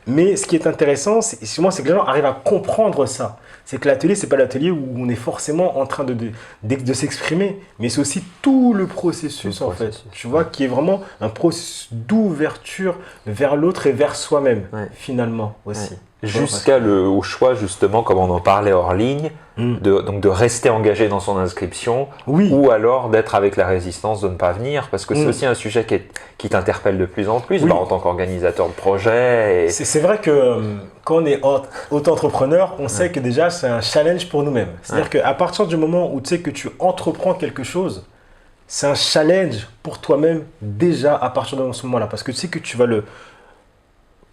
Mais ce qui est intéressant, c'est que les gens arrivent à comprendre ça. C'est que l'atelier, ce n'est pas l'atelier où on est forcément en train de s'exprimer, mais c'est aussi tout le processus, en fait. Tu vois, qui est vraiment un processus d'ouverture vers l'autre et vers soi-même, finalement, aussi.
Au choix, justement, comme on en parlait hors ligne, donc de rester engagé dans son inscription, ou alors d'être avec la résistance de ne pas venir, parce que c'est aussi un sujet qui t'interpelle de plus en plus, en tant qu'organisateur de projet.
C'est vrai que quand on est auto-entrepreneur, on sait que déjà c'est un challenge pour nous-mêmes. C'est-à-dire qu'à partir du moment où tu sais que tu entreprends quelque chose, c'est un challenge pour toi-même déjà à partir de ce moment-là, parce que tu sais que tu vas le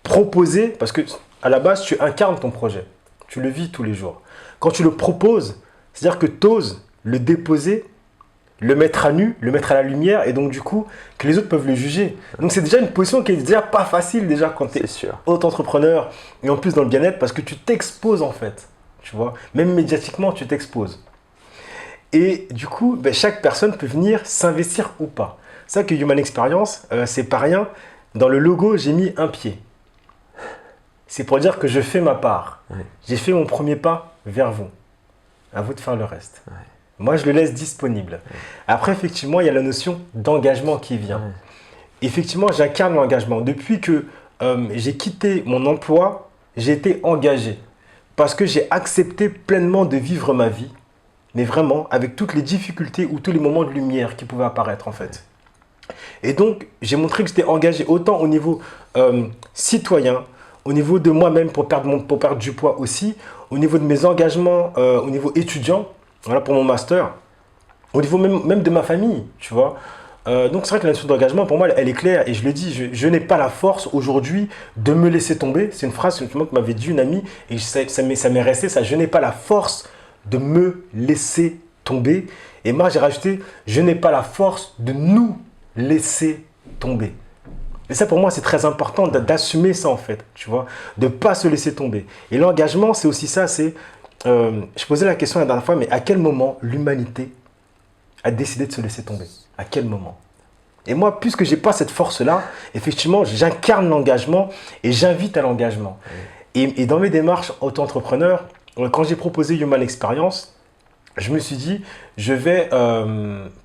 proposer, parce que à la base, tu incarnes ton projet. Tu le vis tous les jours. Quand tu le proposes, c'est-à-dire que tu oses le déposer, le mettre à nu, le mettre à la lumière, et donc du coup, que les autres peuvent le juger. Donc c'est déjà une position qui est déjà pas facile déjà quand tu es auto-entrepreneur, et en plus dans le bien-être, parce que tu t'exposes en fait. Tu vois, même médiatiquement, tu t'exposes. Et du coup, chaque personne peut venir s'investir ou pas. C'est ça que Human Experience, c'est pas rien. Dans le logo, j'ai mis un pied. C'est pour dire que je fais ma part. J'ai fait mon premier pas vers vous. À vous de faire le reste. Moi, je le laisse disponible. Après, effectivement, il y a la notion d'engagement qui vient. Effectivement, j'incarne l'engagement. Depuis que j'ai quitté mon emploi, j'ai été engagé. Parce que j'ai accepté pleinement de vivre ma vie. Mais vraiment, avec toutes les difficultés ou tous les moments de lumière qui pouvaient apparaître, en fait. Et donc, j'ai montré que j'étais engagé autant au niveau citoyen, au niveau de moi-même pour perdre du poids aussi, au niveau de mes engagements, au niveau étudiant, voilà, pour mon master, au niveau même de ma famille, tu vois. Donc c'est vrai que la notion d'engagement, pour moi, elle est claire et je le dis, je n'ai pas la force aujourd'hui de me laisser tomber. C'est une phrase que m'avait dit une amie et ça m'est resté, ça, je n'ai pas la force de me laisser tomber. Et moi, j'ai rajouté, je n'ai pas la force de nous laisser tomber. Et ça, pour moi, c'est très important d'assumer ça, en fait, tu vois, de ne pas se laisser tomber. Et l'engagement, c'est aussi ça, je posais la question la dernière fois, mais à quel moment l'humanité a décidé de se laisser tomber? À quel moment? Et moi, puisque je n'ai pas cette force-là, effectivement, j'incarne l'engagement et j'invite à l'engagement. Et dans mes démarches auto-entrepreneur, quand j'ai proposé Human Experience, je me suis dit, je vais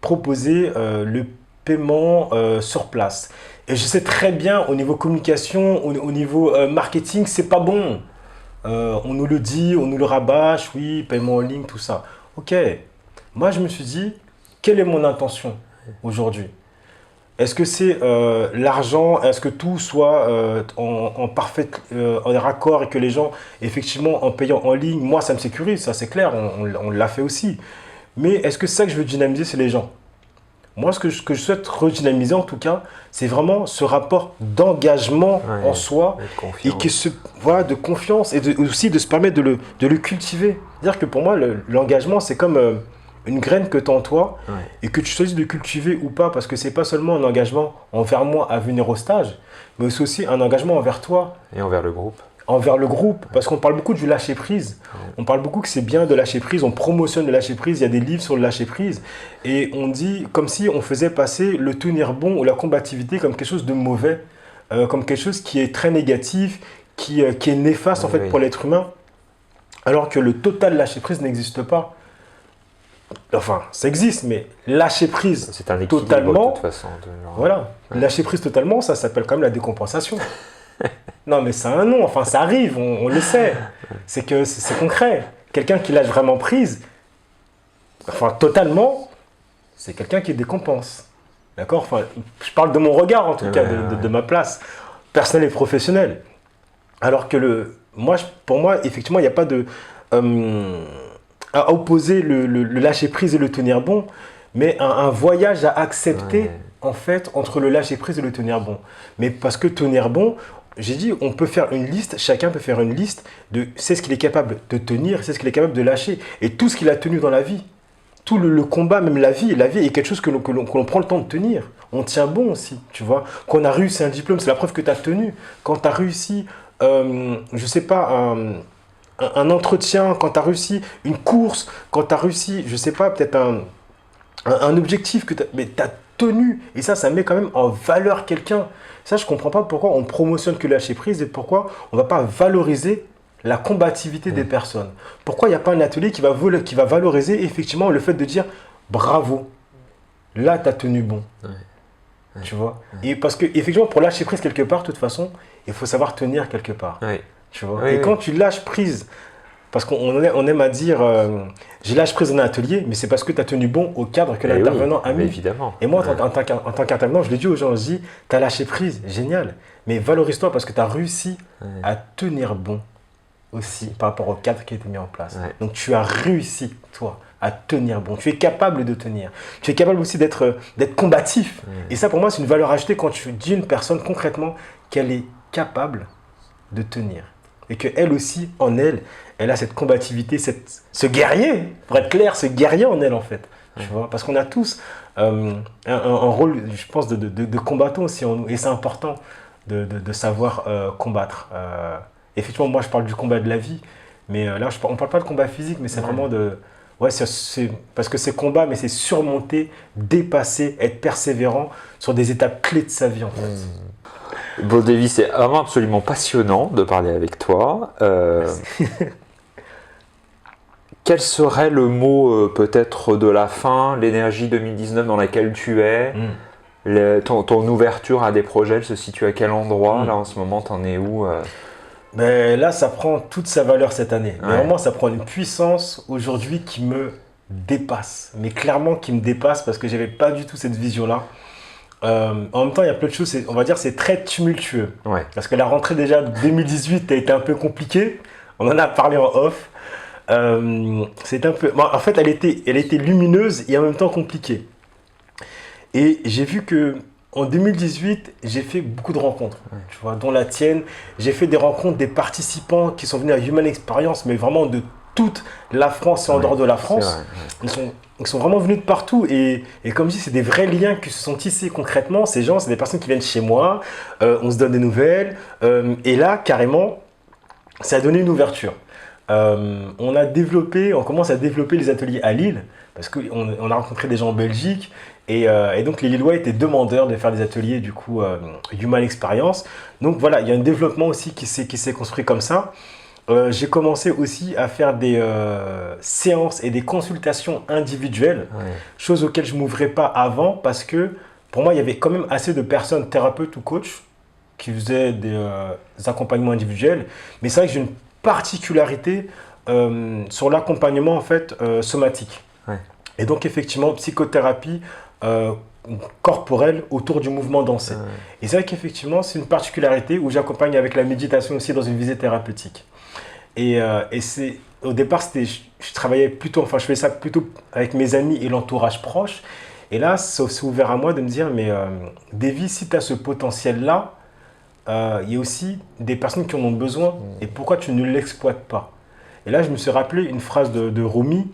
proposer le paiement sur place. Et je sais très bien, au niveau communication, au niveau marketing, c'est pas bon. On nous le dit, on nous le rabâche, oui, paiement en ligne, tout ça. Ok. Moi, je me suis dit, quelle est mon intention aujourd'hui? Est-ce que c'est l'argent? Est-ce que tout soit en parfait en raccord et que les gens, effectivement, en payant en ligne, moi, ça me sécurise, ça c'est clair, on l'a fait aussi. Mais est-ce que c'est ça que je veux dynamiser, c'est les gens? Moi, ce que je souhaite redynamiser, en tout cas, c'est vraiment ce rapport d'engagement en soi et de confiance et aussi de se permettre de le cultiver. C'est-à-dire que pour moi, l'engagement, c'est comme une graine que tu as en toi et que tu choisis de cultiver ou pas, parce que ce n'est pas seulement un engagement envers moi à venir au stage, mais c'est aussi un engagement envers toi.
Et envers le groupe.
Envers le groupe, parce qu'on parle beaucoup du lâcher-prise. On parle beaucoup que c'est bien de lâcher-prise, on promotionne le lâcher-prise, il y a des livres sur le lâcher-prise, et on dit comme si on faisait passer le tenir bon ou la combativité comme quelque chose de mauvais, comme quelque chose qui est très négatif, qui est néfaste en fait pour l'être humain, alors que le total lâcher-prise n'existe pas. enfin, ça existe, mais lâcher prise
c'est un équilibre,
totalement,
de toute façon.
Voilà, lâcher prise totalement, ça s'appelle quand même la décompensation. Non, mais c'est un nom, enfin, ça arrive, on le sait. C'est que c'est concret. Quelqu'un qui lâche vraiment prise, enfin, totalement, c'est quelqu'un qui décompense. D'accord? Enfin, je parle de mon regard, en tout cas, de ma place personnelle et professionnelle. Alors que pour moi, effectivement, il n'y a pas de... à opposer le lâcher prise et le tenir bon, mais un voyage à accepter, en fait, entre le lâcher prise et le tenir bon. Mais parce que tenir bon, j'ai dit, on peut faire une liste, chacun peut faire une liste de c'est ce qu'il est capable de tenir, c'est ce qu'il est capable de lâcher. Et tout ce qu'il a tenu dans la vie, tout le combat, même la vie est quelque chose que l'on prend le temps de tenir. On tient bon aussi, tu vois. Quand on a réussi un diplôme, c'est la preuve que tu as tenu. Quand tu as réussi, je sais pas, un entretien, quand tu as réussi une course, quand tu as réussi, je sais pas, peut-être un objectif que tu as tenu. Et ça met quand même en valeur quelqu'un. Ça, je ne comprends pas pourquoi on promotionne que le lâcher prise et pourquoi on ne va pas valoriser la combativité des personnes. Pourquoi il n'y a pas un atelier qui va valoriser effectivement le fait de dire bravo, là tu as tenu bon. Tu vois. Et parce que effectivement pour lâcher prise quelque part, de toute façon, il faut savoir tenir quelque part. Tu vois. Et quand tu lâches prise, parce qu'on aime à dire j'ai lâché prise dans un atelier, mais c'est parce que tu as tenu bon au cadre que l'intervenant a mis.
Évidemment.
Et moi, en tant qu'intervenant, je le dis aux gens, je dis tu as lâché prise, génial, mais valorise-toi parce que tu as réussi à tenir bon aussi par rapport au cadre qui a été mis en place. Donc tu as réussi, toi, à tenir bon. Tu es capable de tenir. Tu es capable aussi d'être combatif. Et ça, pour moi, c'est une valeur ajoutée quand tu dis à une personne concrètement qu'elle est capable de tenir. Et qu'elle aussi, en elle, elle a cette combativité, ce guerrier, pour être clair, ce guerrier en elle, en fait. Tu vois. Parce qu'on a tous un rôle, je pense, de combattant aussi en nous. Et c'est important de savoir combattre. Effectivement, moi, je parle du combat de la vie, mais là, on ne parle pas de combat physique, mais c'est vraiment de... Ouais, parce que c'est combat, mais c'est surmonter, dépasser, être persévérant sur des étapes clés de sa vie, en fait.
Bon, Davy, c'est vraiment absolument passionnant de parler avec toi. Quel serait le mot peut-être de la fin, l'énergie 2019 dans laquelle tu es, ton ouverture à des projets, elle se situe à quel endroit? Là, en ce moment, t'en es où
Mais là, ça prend toute sa valeur cette année. Mais vraiment, ça prend une puissance aujourd'hui qui me dépasse. Mais clairement, qui me dépasse parce que je n'avais pas du tout cette vision-là. En même temps, il y a plein de choses, on va dire c'est très tumultueux. Parce que la rentrée déjà 2018 a été un peu compliquée. On en a parlé en off. C'est un peu... En fait, elle était lumineuse et en même temps compliquée. Et j'ai vu que en 2018, j'ai fait beaucoup de rencontres, tu vois, dont la tienne. J'ai fait des rencontres des participants qui sont venus à Human Experience, mais vraiment de toute la France et en dehors de la France. Ils sont vraiment venus de partout. Et comme je dis, c'est des vrais liens qui se sont tissés concrètement. Ces gens, c'est des personnes qui viennent chez moi. On se donne des nouvelles. Et là, carrément, ça a donné une ouverture. On commence à développer les ateliers à Lille, parce qu'on a rencontré des gens en Belgique. Et donc les Lillois étaient demandeurs de faire des ateliers du coup Human Experience. Donc voilà, il y a un développement aussi qui s'est construit comme ça. J'ai commencé aussi à faire des séances et des consultations individuelles, chose auxquelles je ne m'ouvrais pas avant parce que pour moi il y avait quand même assez de personnes thérapeutes ou coachs qui faisaient des accompagnements individuels. Mais c'est vrai que j'ai une particularité sur l'accompagnement en fait somatique. Et donc effectivement psychothérapie corporelle autour du mouvement dansé. Et c'est vrai qu'effectivement, c'est une particularité où j'accompagne avec la méditation aussi dans une visée thérapeutique. Et au départ, je travaillais plutôt, enfin je faisais ça plutôt avec mes amis et l'entourage proche. Et là, ça s'est ouvert à moi de me dire, mais Davy, si tu as ce potentiel-là, il y a aussi des personnes qui en ont besoin. Et pourquoi tu ne l'exploites pas? Et là, je me suis rappelé une phrase de Rumi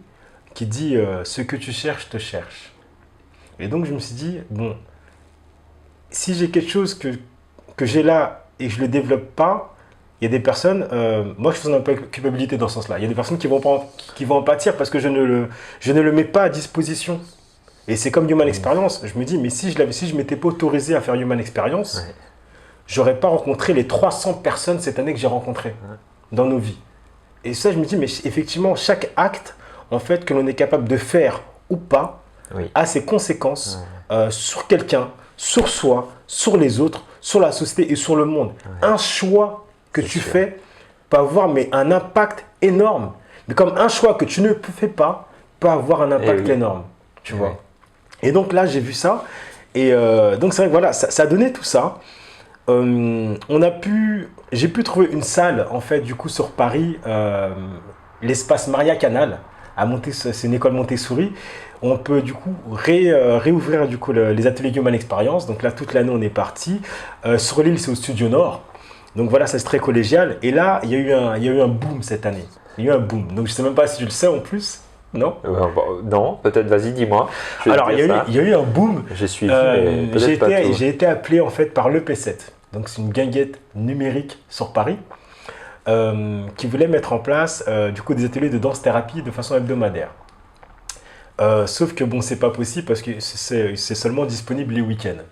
qui dit « Ce que tu cherches, te cherche ». Et donc, je me suis dit, bon, si j'ai quelque chose que j'ai là et que je ne le développe pas, il y a des personnes, moi je suis un peu culpabilité dans ce sens-là, il y a des personnes qui vont en pâtir parce que je ne le mets pas à disposition. Et c'est comme Human Experience, je me dis, mais si je ne m'étais pas autorisé à faire Human Experience, je n'aurais pas rencontré les 300 personnes cette année que j'ai rencontrées dans nos vies. Et ça, je me dis, mais effectivement, chaque acte en fait, que l'on est capable de faire ou pas a ses conséquences sur quelqu'un, sur soi, sur les autres, sur la société et sur le monde. Un choix que tu fais peut avoir un impact énorme. Mais comme un choix que tu ne fais pas peut avoir un impact énorme. Tu vois. Et donc là, j'ai vu ça. Et donc c'est vrai que voilà, ça a donné tout ça. J'ai pu trouver une salle en fait du coup sur Paris, l'espace Maria Canal, c'est une école Montessori. On peut du coup réouvrir du coup les ateliers Human Experience. Donc là toute l'année on est parti. Sur l'île c'est au Studio Nord. Donc voilà, ça c'est très collégial. Et là il y a eu un boom cette année. Il y a eu un boom. Donc je sais même pas si tu le sais en plus. Non
non, peut-être, vas-y, dis-moi.
Alors, il y a eu un boom.
J'ai suivi, mais peut-être pas tout.
J'ai été appelé en fait par l'EP7. Donc, c'est une guinguette numérique sur Paris qui voulait mettre en place du coup des ateliers de danse-thérapie de façon hebdomadaire. Sauf que bon, c'est pas possible parce que c'est seulement disponible les week-ends.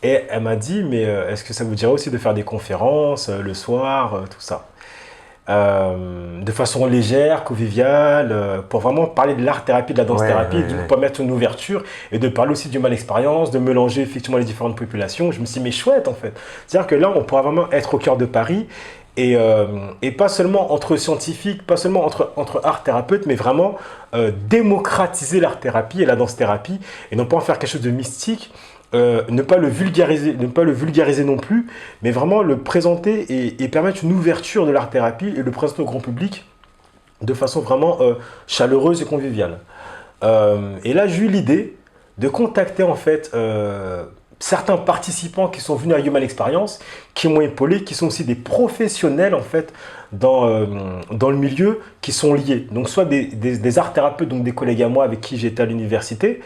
Et elle m'a dit, mais est-ce que ça vous dirait aussi de faire des conférences le soir, tout ça de façon légère, conviviale, pour vraiment parler de l'art-thérapie, de la danse-thérapie, pour mettre une ouverture et de parler aussi du mal expérience, de mélanger effectivement les différentes populations. Je me suis dit, mais chouette en fait. C'est-à-dire que là, on pourra vraiment être au cœur de Paris et pas seulement entre scientifiques, pas seulement entre art-thérapeutes, mais vraiment démocratiser l'art-thérapie et la danse-thérapie et non pas en faire quelque chose de mystique. Ne pas le vulgariser non plus, mais vraiment le présenter et permettre une ouverture de l'art-thérapie et le présenter au grand public de façon vraiment chaleureuse et conviviale. Et là, j'ai eu l'idée de contacter en fait certains participants qui sont venus à Human Experience, qui m'ont épaulé, qui sont aussi des professionnels en fait dans le milieu, qui sont liés. Donc soit des art-thérapeutes, donc des collègues à moi avec qui j'étais à l'université,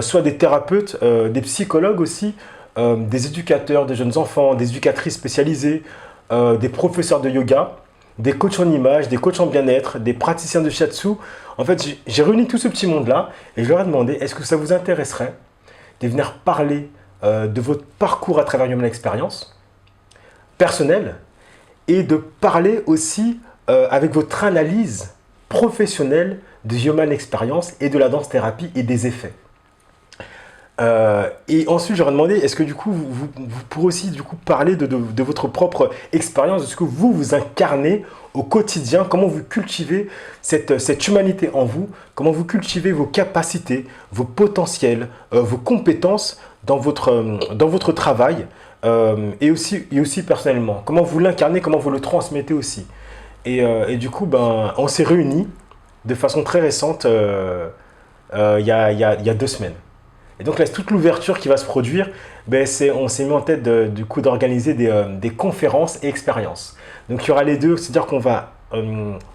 soit des thérapeutes, des psychologues aussi, des éducateurs de jeunes enfants, des éducatrices spécialisées, des professeurs de yoga, des coachs en image, des coachs en bien-être, des praticiens de shiatsu. En fait, j'ai réuni tout ce petit monde-là et je leur ai demandé, est-ce que ça vous intéresserait de venir parler de votre parcours à travers Human Experience personnel et de parler aussi avec votre analyse professionnelle de Human Experience et de la danse-thérapie et des effets. Et ensuite, j'aurais demandé, est-ce que du coup, vous pourrez aussi du coup, parler de votre propre expérience, de ce que vous incarnez au quotidien, comment vous cultivez cette humanité en vous, comment vous cultivez vos capacités, vos potentiels, vos compétences dans votre travail et aussi personnellement. Comment vous l'incarnez, comment vous le transmettez aussi. Et du coup, on s'est réunis de façon très récente il y a 2 semaines. Et donc là, toute l'ouverture qui va se produire, on s'est mis en tête du coup d'organiser des conférences et expériences. Donc il y aura les deux, c'est-à-dire qu'on va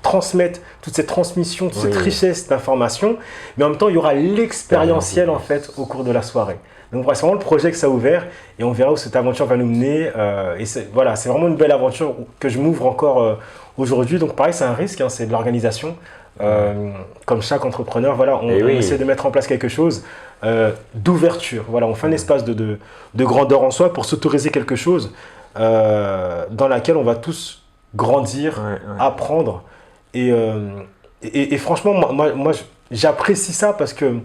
transmettre toute cette transmission, toute cette richesse d'informations, mais en même temps il y aura l'expérientiel en fait au cours de la soirée. Donc voilà, c'est vraiment le projet que ça a ouvert et on verra où cette aventure va nous mener. Et c'est vraiment une belle aventure que je m'ouvre encore aujourd'hui. Donc pareil, c'est un risque, c'est de l'organisation. Comme chaque entrepreneur, voilà, on essaie de mettre en place quelque chose d'ouverture. Voilà, on fait un espace de grandeur en soi pour s'autoriser quelque chose dans laquelle on va tous grandir, apprendre. Et franchement, moi j'apprécie ça parce que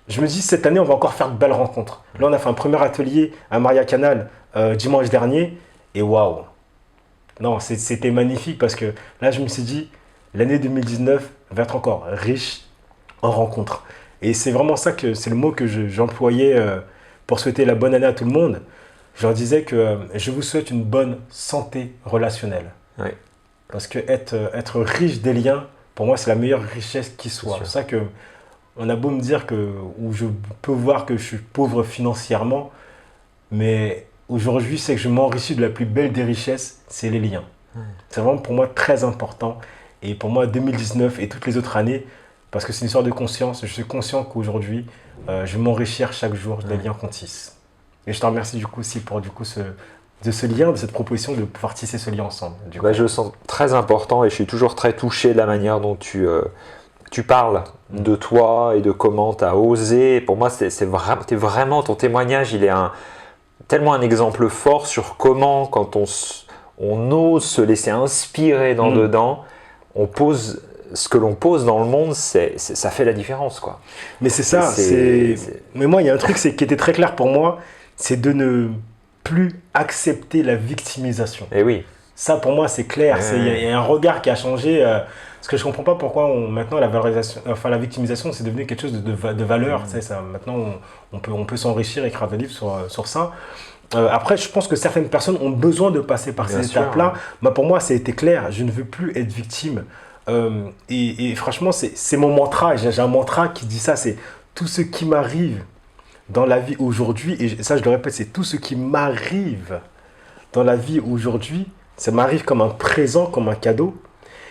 je me dis, cette année, on va encore faire de belles rencontres. Là, on a fait un premier atelier à Maria Canal dimanche dernier et waouh! Non, c'était magnifique parce que là, je me suis dit, l'année 2019 va être encore riche en rencontres. Et c'est vraiment ça que c'est le mot que j'employais pour souhaiter la bonne année à tout le monde. Je leur disais que je vous souhaite une bonne santé relationnelle.
Oui.
Parce que être riche des liens, pour moi, c'est la meilleure richesse qui soit. C'est ça que on a beau me dire ou je peux voir que je suis pauvre financièrement, mais aujourd'hui, c'est que je m'enrichis de la plus belle des richesses, c'est les liens. C'est vraiment pour moi très important. Et pour moi, 2019 et toutes les autres années, parce que c'est une histoire de conscience, je suis conscient qu'aujourd'hui, je vais m'enrichir chaque jour des liens qu'on tisse. Et je te remercie du coup aussi pour ce lien, de cette proposition de pouvoir tisser ce lien ensemble.
Je le sens très important et je suis toujours très touché de la manière dont tu parles de toi et de comment tu as osé. Pour moi, ton témoignage, il est tellement un exemple fort sur comment, quand on ose se laisser inspirer dedans, on pose ce que l'on pose dans le monde, ça fait la différence, quoi.
Mais c'est ça. Mais moi, il y a un truc qui était très clair pour moi, c'est de ne plus accepter la victimisation.
Et oui.
Ça, pour moi, c'est clair. Il y a un regard qui a changé. Parce que je ne comprends pas pourquoi maintenant la victimisation, c'est devenu quelque chose de valeur. Ça, maintenant, on peut s'enrichir et écrire des livres sur ça. Après, je pense que certaines personnes ont besoin de passer par ces étapes-là. Mais pour moi, ça a été clair. Je ne veux plus être victime. Et franchement, c'est mon mantra. J'ai un mantra qui dit ça, c'est tout ce qui m'arrive dans la vie aujourd'hui, et ça je le répète, c'est tout ce qui m'arrive dans la vie aujourd'hui, ça m'arrive comme un présent, comme un cadeau,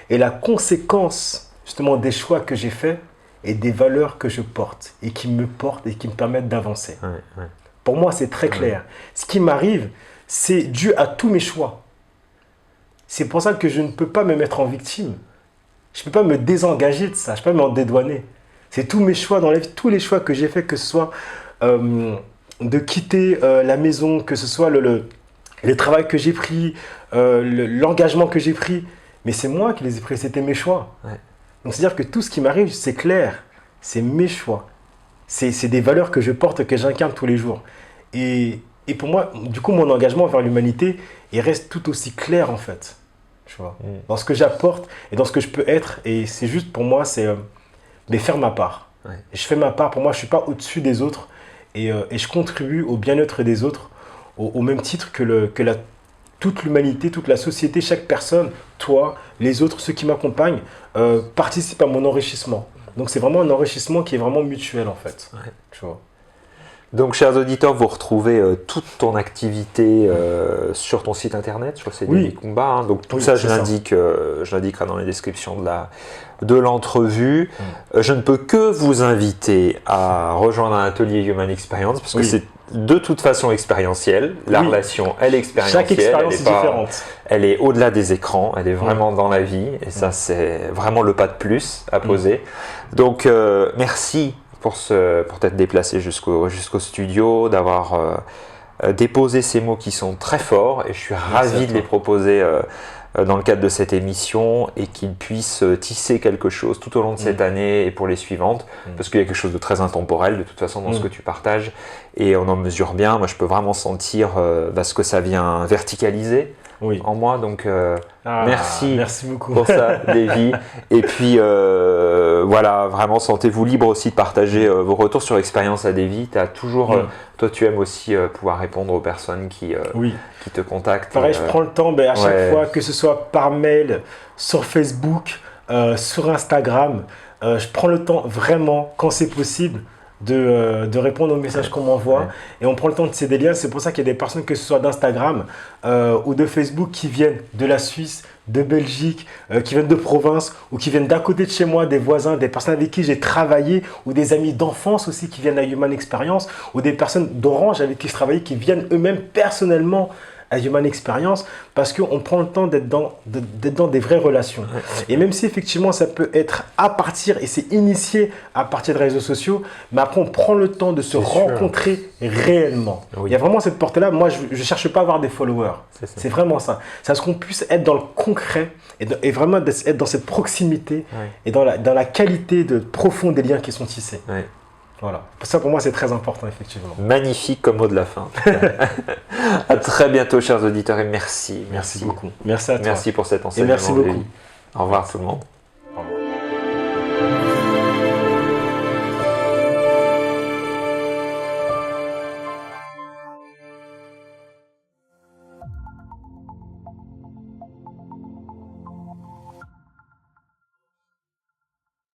et la conséquence justement des choix que j'ai faits et des valeurs que je porte et qui me portent et qui me permettent d'avancer. Pour moi, c'est très clair. Ce qui m'arrive, c'est dû à tous mes choix. C'est pour ça que je ne peux pas me mettre en victime. Je ne peux pas me désengager de ça, je ne peux pas m'en dédouaner. C'est tous mes choix dans la vie, tous les choix que j'ai faits, que ce soit de quitter la maison, que ce soit le travail que j'ai pris, l'engagement que j'ai pris. Mais c'est moi qui les ai pris, c'était mes choix. Donc c'est-à-dire que tout ce qui m'arrive, c'est clair, c'est mes choix. C'est des valeurs que je porte, que j'incarne tous les jours. Et pour moi, du coup, mon engagement envers l'humanité, il reste tout aussi clair en fait. Tu vois, dans ce que j'apporte et dans ce que je peux être. Et c'est juste pour moi, c'est faire ma part. Je fais ma part, pour moi je ne suis pas au-dessus des autres et je contribue au bien-être des autres au même titre que toute l'humanité, toute la société, chaque personne, toi, les autres, ceux qui m'accompagnent, participent à mon enrichissement. Donc c'est vraiment un enrichissement qui est vraiment mutuel en fait. Tu vois.
Donc, chers auditeurs, vous retrouvez toute ton activité sur ton site internet, sur CDD Kumba. Hein. Donc, tout ça, je l'indiquerai dans les descriptions de l'entrevue. Je ne peux que vous inviter à rejoindre un atelier Human Experience parce que c'est de toute façon expérientiel. La relation, elle est expérientielle.
Chaque expérience est différente.
Elle est au-delà des écrans, elle est vraiment dans la vie. Et ça, c'est vraiment le pas de plus à poser. Donc, merci pour t'être déplacé jusqu'au studio, d'avoir déposé ces mots qui sont très forts et je suis ravi de les proposer dans le cadre de cette émission et qu'ils puissent tisser quelque chose tout au long de cette année et pour les suivantes parce qu'il y a quelque chose de très intemporel de toute façon dans ce que tu partages et on en mesure bien. Moi je peux vraiment sentir ce que ça vient verticaliser en moi, donc merci
beaucoup
pour ça, Davy. Et puis voilà, vraiment sentez-vous libre aussi de partager vos retours sur expérience à Davy. T'as toujours, toi tu aimes aussi pouvoir répondre aux personnes qui te contactent.
Pareil, je prends le temps à chaque fois, que ce soit par mail, sur Facebook, sur Instagram, je prends le temps vraiment, quand c'est possible, de répondre aux messages qu'on m'envoie et on prend le temps de céder des liens. C'est pour ça qu'il y a des personnes, que ce soit d'Instagram ou de Facebook, qui viennent de la Suisse, de Belgique, qui viennent de province ou qui viennent d'à côté de chez moi, des voisins, des personnes avec qui j'ai travaillé ou des amis d'enfance aussi qui viennent à Human Experience ou des personnes d'Orange avec qui je travaillais qui viennent eux-mêmes personnellement à Human Experience parce qu'on prend le temps d'être dans des vraies relations. Et même si effectivement ça peut être à partir, et c'est initié à partir de réseaux sociaux, mais après on prend le temps de se rencontrer réellement. Il y a vraiment cette portée-là. Moi, je ne cherche pas à avoir des followers. C'est vraiment ça. C'est à ce qu'on puisse être dans le concret et vraiment être dans cette proximité et dans la qualité profonde des liens qui sont tissés. Voilà. Ça, pour moi, c'est très important, effectivement.
Magnifique comme mot de la fin. À très bientôt, chers auditeurs, et merci.
Merci beaucoup. Merci à toi.
Merci pour cet enseignement.
Et merci beaucoup.
Au revoir, tout le monde.